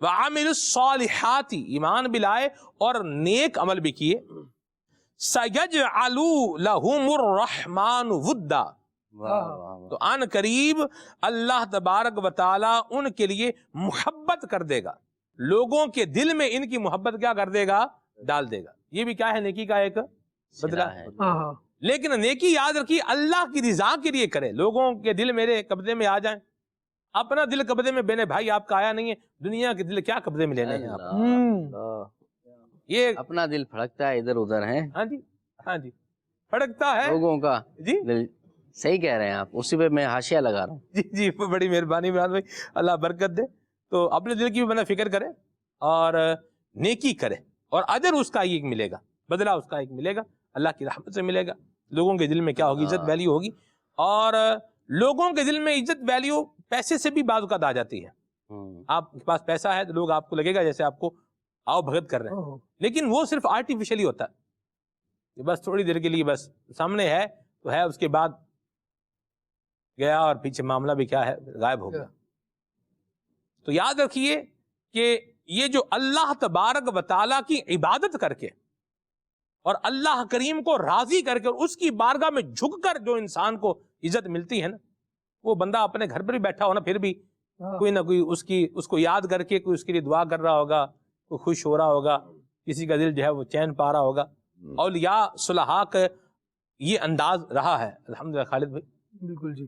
وَعَمِلُوا الصَّالِحَاتِ ایمان بھی لائے اور نیک عمل بھی کیے. سَيَجْعَلُ لَهُمُ الرَّحْمَنُ وُدًّا تو ان قریب اللہ تبارک و تعالی ان کے لیے محبت کر دے گا. لوگوں کے دل میں ان کی محبت کیا کر دے گا؟ ڈال دے گا. یہ بھی کیا ہے؟ نیکی کا ایک بدلہ ہے. لیکن نیکی یاد رکھیے اللہ کی رضا کے لیے کرے. لوگوں کے دل میرے قبضے میں آ جائیں. اپنا دل قبضے میں بنے بھائی آپ کا آیا نہیں ہے، دنیا کے دل کیا قبضے میں لینے ہیں آپ؟ یہ اپنا دل پھڑکتا ہے ادھر ادھر ہے. ہاں جی ہاں جی پھڑکتا ہے لوگوں کا جی. صحیح کہہ رہے ہیں آپ، اسی پہ میں حاشیہ لگا رہا ہوں. جی جی بڑی مہربانی عمران بھائی، اللہ برکت دے. تو اپنے دل کی بھی بنا فکر کرے اور نیکی کرے اور اجر اس کا ایک ملے گا، بدلہ اس کا ایک ملے گا، اللہ کی رحمت سے ملے گا. لوگوں کے دل میں کیا ہوگی؟ عزت ویلیو ہوگی. اور لوگوں کے دل میں عزت ویلیو پیسے سے بھی بعض اوقات آ جاتی ہے. آپ کے پاس پیسہ ہے تو لوگ آپ کو لگے گا جیسے آپ کو آؤ بھگت کر رہے ہیں، لیکن وہ صرف آرٹیفیشلی ہوتا ہے. بس تھوڑی دیر کے لیے بس سامنے ہے تو ہے، اس کے بعد گیا اور پیچھے معاملہ بھی کیا ہے؟ غائب ہو گیا. تو یاد رکھیے کہ یہ جو اللہ تبارک و تعالیٰ کی عبادت کر کے اور اللہ کریم کو راضی کر کے اس کی بارگاہ میں جھک کر جو انسان کو عزت ملتی ہے نا، وہ بندہ اپنے گھر پر بھی بیٹھا ہو نا، پھر بھی کوئی نہ کوئی اس کو یاد کر کے کوئی اس کے لیے دعا کر رہا ہوگا، کوئی خوش ہو رہا ہوگا، کسی کا دل جو ہے وہ چین پا رہا ہوگا. اولیاء صلحاء کا یہ انداز رہا ہے الحمدللہ. خالد بھائی بالکل جی.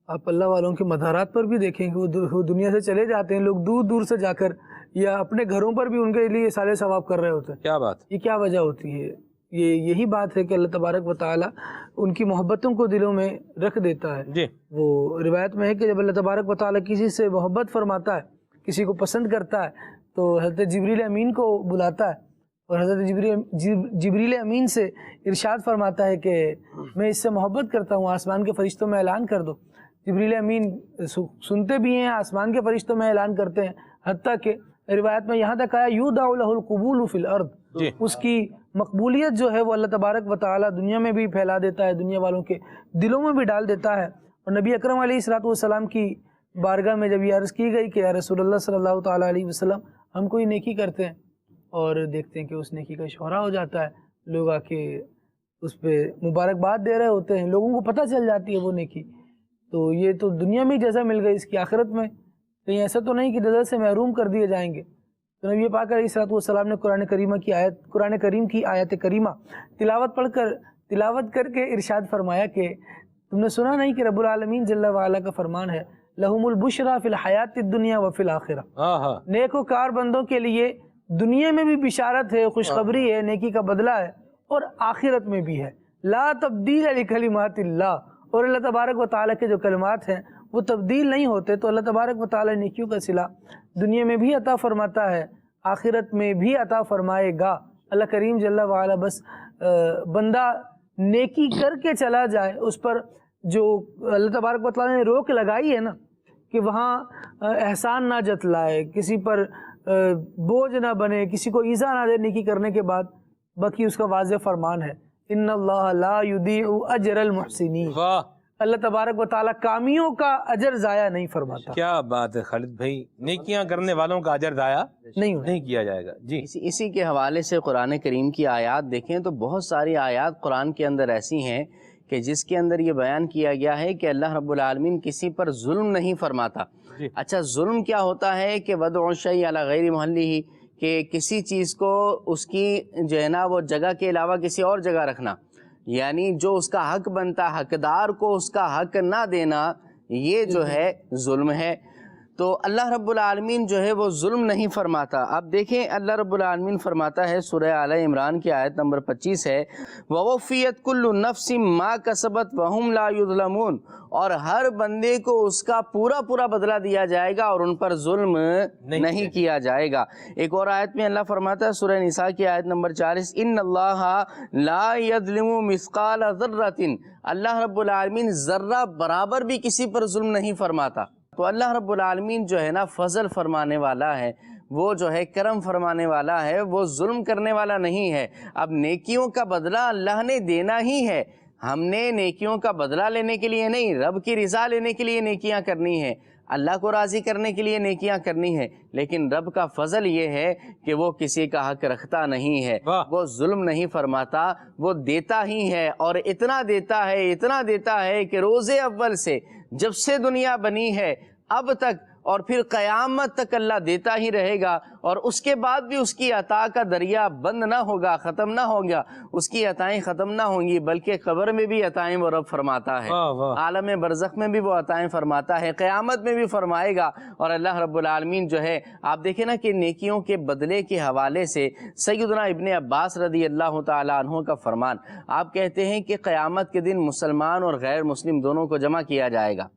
آپ اللہ والوں کے مزارات پر بھی دیکھیں کہ وہ دنیا سے چلے جاتے ہیں، لوگ دور دور سے جا کر یا اپنے گھروں پر بھی ان کے لیے سال ثواب کر رہے ہوتے ہیں. کیا بات، یہ کیا وجہ ہوتی ہے؟ یہی بات ہے کہ اللہ تبارک و تعالی ان کی محبتوں کو دلوں میں رکھ دیتا ہے جی. وہ روایت میں ہے کہ جب اللہ تبارک و تعالی کسی سے محبت فرماتا ہے، کسی کو پسند کرتا ہے، تو حضرت جبریل امین کو بلاتا ہے اور حضرت جبریل امین سے ارشاد فرماتا ہے کہ میں اس سے محبت کرتا ہوں، آسمان کے فرشتوں میں اعلان کر دو. جبریل امین سنتے بھی ہیں، آسمان کے فرشتوں میں اعلان کرتے ہیں، حتیٰ کہ روایت میں یہاں تک آیا یودع لہ القبول فی الارض. اس کی مقبولیت جو ہے وہ اللہ تبارک و تعالی دنیا میں بھی پھیلا دیتا ہے، دنیا والوں کے دلوں میں بھی ڈال دیتا ہے. اور نبی اکرم علیہ الصلوۃ والسلام کی بارگاہ میں جب یہ عرض کی گئی کہ یا رسول اللہ صلی اللہ تعالیٰ علیہ وسلم، ہم کوئی نیکی کرتے ہیں اور دیکھتے ہیں کہ اس نیکی کا شہرہ ہو جاتا ہے، لوگ آ کے اس پہ مبارکباد دے رہے ہوتے ہیں، لوگوں کو پتہ چل جاتی ہے وہ نیکی، تو یہ تو دنیا میں ہی جزا مل گئی، اس کی آخرت میں کہیں ایسا تو نہیں کہ جزا سے محروم کر دیے جائیں گے. تو نبی پاک علیہ الصلوۃ والسلام نے قرآن کریم کی آیت کریمہ تلاوت کر کے ارشاد فرمایا کہ تم نے سنا نہیں کہ رب العالمین جل وعلا کا فرمان ہے لہم البشریٰ فی الحیات الدنیا وفی الآخرہ. نیک و کار بندوں کے لیے دنیا میں بھی بشارت ہے، خوشخبری ہے، نیکی کا بدلہ ہے، اور آخرت میں بھی ہے. لا تبدیل لکلمات اللہ، اور اللہ تبارک و تعالیٰ کے جو کلمات ہیں وہ تبدیل نہیں ہوتے. تو اللہ تبارک و تعالیٰ نیکیوں کا صلہ دنیا میں بھی عطا فرماتا ہے، آخرت میں بھی عطا فرمائے گا. اللہ کریم جل وعلا بس بندہ نیکی کر کے چلا جائے، اس پر جو اللہ تبارک و تعالیٰ نے روک لگائی ہے نا کہ وہاں احسان نہ جتلائے، کسی پر بوجھ نہ بنے، کسی کو ایذا نہ دے نیکی کرنے کے بعد. باقی اس کا واضح فرمان ہے ان اللہ لا یضیع اجر المحسنین. اللہ تبارک و تعالیٰ کامیوں کا اجر ضائع نہیں فرماتا. کیا بات ہے خالد بھائی، نیکیاں کرنے والوں کا اجر ضائع نہیں کیا جائے گا. جی اسی کے حوالے سے قرآن کریم کی آیات دیکھیں تو بہت ساری آیات قرآن کے اندر ایسی ہیں کہ جس کے اندر یہ بیان کیا گیا ہے کہ اللہ رب العالمین کسی پر ظلم نہیں فرماتا. اچھا ظلم کیا ہوتا ہے کہ وضع الشیء علی غیر محلہ، کہ کسی چیز کو اس کی جو ہے نا وہ جگہ کے علاوہ کسی اور جگہ رکھنا، یعنی جو اس کا حق بنتا حقدار کو اس کا حق نہ دینا، یہ جو ہے ظلم ہے. تو اللہ رب العالمین جو ہے وہ ظلم نہیں فرماتا. اب دیکھیں اللہ رب العالمین فرماتا ہے سورہ آل عمران کی آیت نمبر 25 ہے وَوَفِّيَتْ كُلُّ نَفْسٍ مَا كَسَبَتْ وَهُمْ لَا يُظْلَمُونَ، اور ہر بندے کو اس کا پورا بدلہ دیا جائے گا اور ان پر ظلم نہیں کیا جائے گا. ایک اور آیت میں اللہ فرماتا ہے سورہ نساء کی آیت نمبر 40 ان اللہ لا يظلم مثقال ذرۃ، اللہ رب العالمین ذرہ برابر بھی کسی پر ظلم نہیں فرماتا. تو اللہ رب العالمین جو ہے نا فضل فرمانے والا ہے، وہ جو ہے کرم فرمانے والا ہے، وہ ظلم کرنے والا نہیں ہے. اب نیکیوں کا بدلہ اللہ نے دینا ہی ہے، ہم نے نیکیوں کا بدلہ لینے کے لیے نہیں، رب کی رضا لینے کے لیے نیکیاں کرنی ہیں. اللہ کو راضی کرنے کے لیے نیکیاں کرنی ہے، لیکن رب کا فضل یہ ہے کہ وہ کسی کا حق رکھتا نہیں ہے، وہ ظلم نہیں فرماتا، وہ دیتا ہی ہے، اور اتنا دیتا ہے کہ روز اول سے جب سے دنیا بنی ہے اب تک اور پھر قیامت تک اللہ دیتا ہی رہے گا، اور اس کے بعد بھی اس کی عطا کا دریا بند نہ ہوگا، ختم نہ ہوگا، اس کی عطائیں ختم نہ ہوں گی، بلکہ قبر میں بھی عطائیں وہ رب فرماتا ہے، عالم برزخ میں بھی وہ عطائیں فرماتا ہے، قیامت میں بھی فرمائے گا۔ اور اللہ رب العالمین جو ہے، آپ دیکھیں نا کہ نیکیوں کے بدلے کے حوالے سے سیدنا ابن عباس رضی اللہ تعالیٰ عنہ کا فرمان، آپ کہتے ہیں کہ قیامت کے دن مسلمان اور غیر مسلم دونوں کو جمع کیا جائے گا۔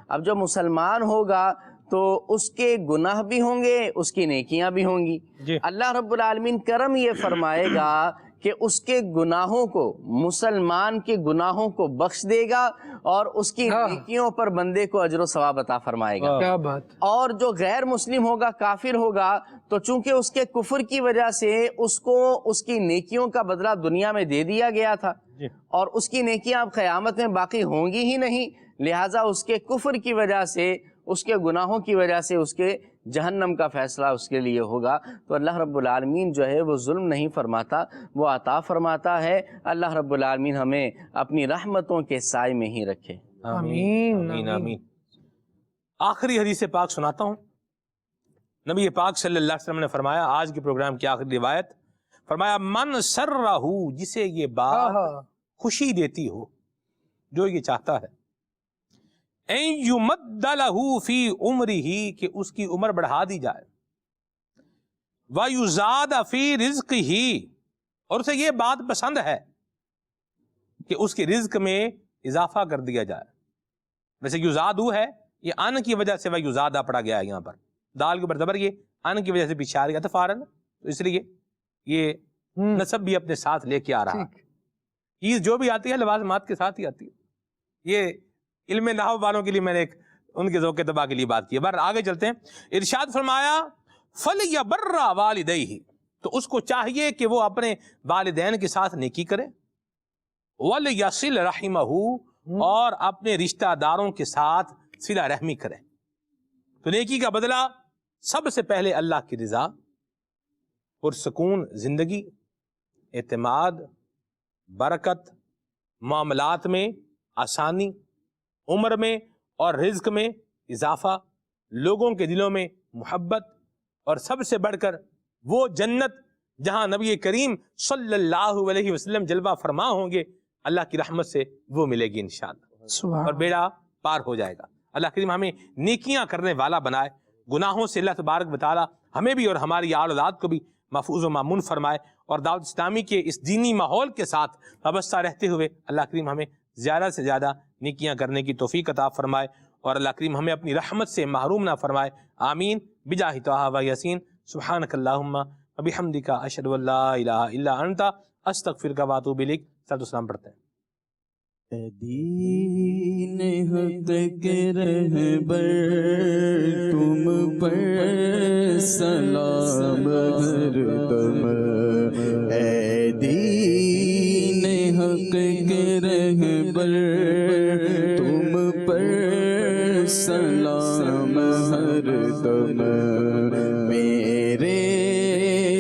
اب جو مسلمان ہوگا تو اس کے گناہ بھی ہوں گے، اس کی نیکیاں بھی ہوں گی۔ اللہ رب العالمین کرم یہ فرمائے گا کہ اس کے گناہوں کو، مسلمان کے گناہوں کو بخش دے گا، اور اس کی نیکیوں پر بندے کو اجر و ثواب عطا فرمائے گا۔ کیا بات۔ اور جو غیر مسلم ہوگا، کافر ہوگا، تو چونکہ اس کے کفر کی وجہ سے اس کو اس کی نیکیوں کا بدلہ دنیا میں دے دیا گیا تھا، اور اس کی نیکیاں اب قیامت میں باقی ہوں گی ہی نہیں، لہٰذا اس کے کفر کی وجہ سے، اس کے گناہوں کی وجہ سے اس کے جہنم کا فیصلہ اس کے لیے ہوگا۔ تو اللہ رب العالمین جو ہے وہ ظلم نہیں فرماتا، وہ عطا فرماتا ہے۔ اللہ رب العالمین ہمیں اپنی رحمتوں کے سائے میں ہی رکھے، آمین آمین آمین۔ آخری حدیث پاک سناتا ہوں۔ نبی پاک صلی اللہ علیہ وسلم نے فرمایا، آج کے پروگرام کی آخری روایت، فرمایا من سرہ، جسے یہ بات خوشی دیتی ہو، جو یہ چاہتا ہے، این یمد لہ فی عمرہ، کہ اس کی عمر بڑھا دی جائے، ویزاد فی رزقہ، اور اسے یہ بات پسند ہے کہ اس کے رزق میں اضافہ کر دیا جائے۔ ویسے یزادو ہے، یہ ان کی وجہ سے ویزادہ پڑا گیا ہے، یہاں پر دال کے اوپر زبر، یہ ان کی وجہ سے پیچھے آ گیا تھا فارن، تو اس لیے یہ نسب بھی اپنے ساتھ لے کے آ رہا ہے۔ چیز جو بھی آتی ہے لوازمات کے ساتھ ہی آتی ہے۔ یہ علم نحو والوں کے لیے میں نے ایک ان کے ذوق طبع کے لیے بات کی ہے۔ بہر آگے چلتے ہیں۔ ارشاد فرمایا فَلْيَبَرَّ وَالِدَيْهِ، تو اس کو چاہیے کہ وہ اپنے والدین کے ساتھ نیکی کرے، وَلْيَصِلْ رَحِمَهُ، اور اپنے رشتہ داروں کے ساتھ صلہ رحمی کرے۔ تو نیکی کا بدلہ سب سے پہلے اللہ کی رضا، پرسکون زندگی، اعتماد، برکت، معاملات میں آسانی، عمر میں اور رزق میں اضافہ، لوگوں کے دلوں میں محبت، اور سب سے بڑھ کر وہ جنت جہاں نبی کریم صلی اللہ علیہ وسلم جلوہ فرما ہوں گے، اللہ کی رحمت سے وہ ملے گی انشاءاللہ، اور بیڑا پار ہو جائے گا۔ اللہ کریم ہمیں نیکیاں کرنے والا بنائے، گناہوں سے اللہ تبارک و تعالی ہمیں بھی اور ہماری آل اولاد کو بھی محفوظ و مامون فرمائے، اور دعوت اسلامی کے اس دینی ماحول کے ساتھ وابستہ رہتے ہوئے اللہ کریم ہمیں زیادہ سے زیادہ نیکیاں کرنے کی توفیق عطا فرمائے، اور اللہ کریم ہمیں اپنی رحمت سے محروم نہ فرمائے، آمین بجاہ طہ و یاسین۔ سبحانک اللہم و بحمدک، اشہد ان لا الہ الا انت، استغفرک و اتوب الیک۔ صلوات و سلام پڑھتے ہیں۔ اے دین حق کے رہبر، تم پر سلام ہر دم، اے دین حق کے رہبر، تم پر سلام ہر دم، میرے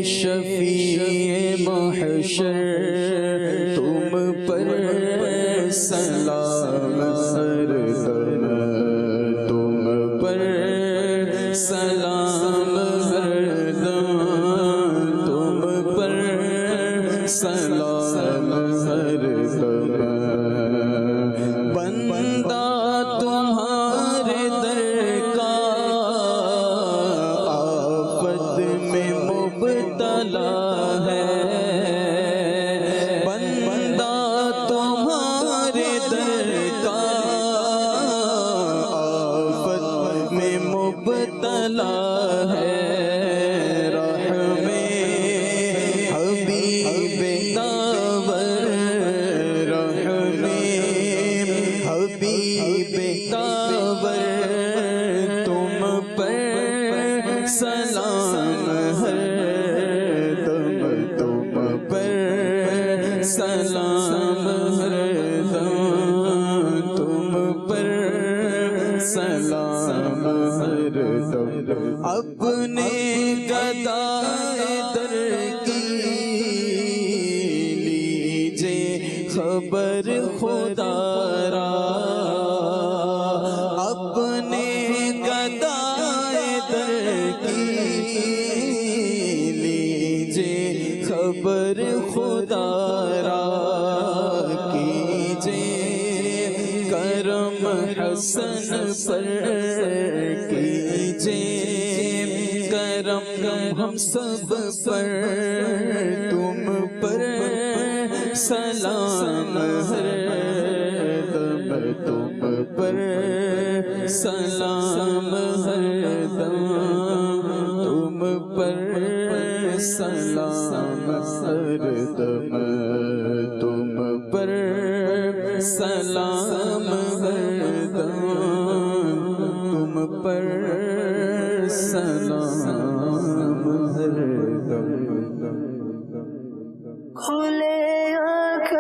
شفیع محشر، تم پر سلام ہر دم، تم پر سلام ہر دم، تم پر سلام ہر دم، بندہ تمہارے در کا آفت میں مبتلا ہے، بندہ تمہارے در کا آفت میں مبتلا ہے، رحم حبیب داور، رحم حبیب داور، تم پر سلام ہر دم، تم پر سلام ہر دم، تم پر سلام اپنے گدائے در کی لیجے خبر خدا را، اپنے گدائے در کی لیجے خبر خدا را، کیجے کرم حسن پر کیجے کرم ہم سب پر، تم پر سلام ہر دم، تم پر سلام ہر دم، تم پر سلام ہر دم، تم پر سلام ہر دم، تم پر سلام ہر دم۔ کھلے آنکھ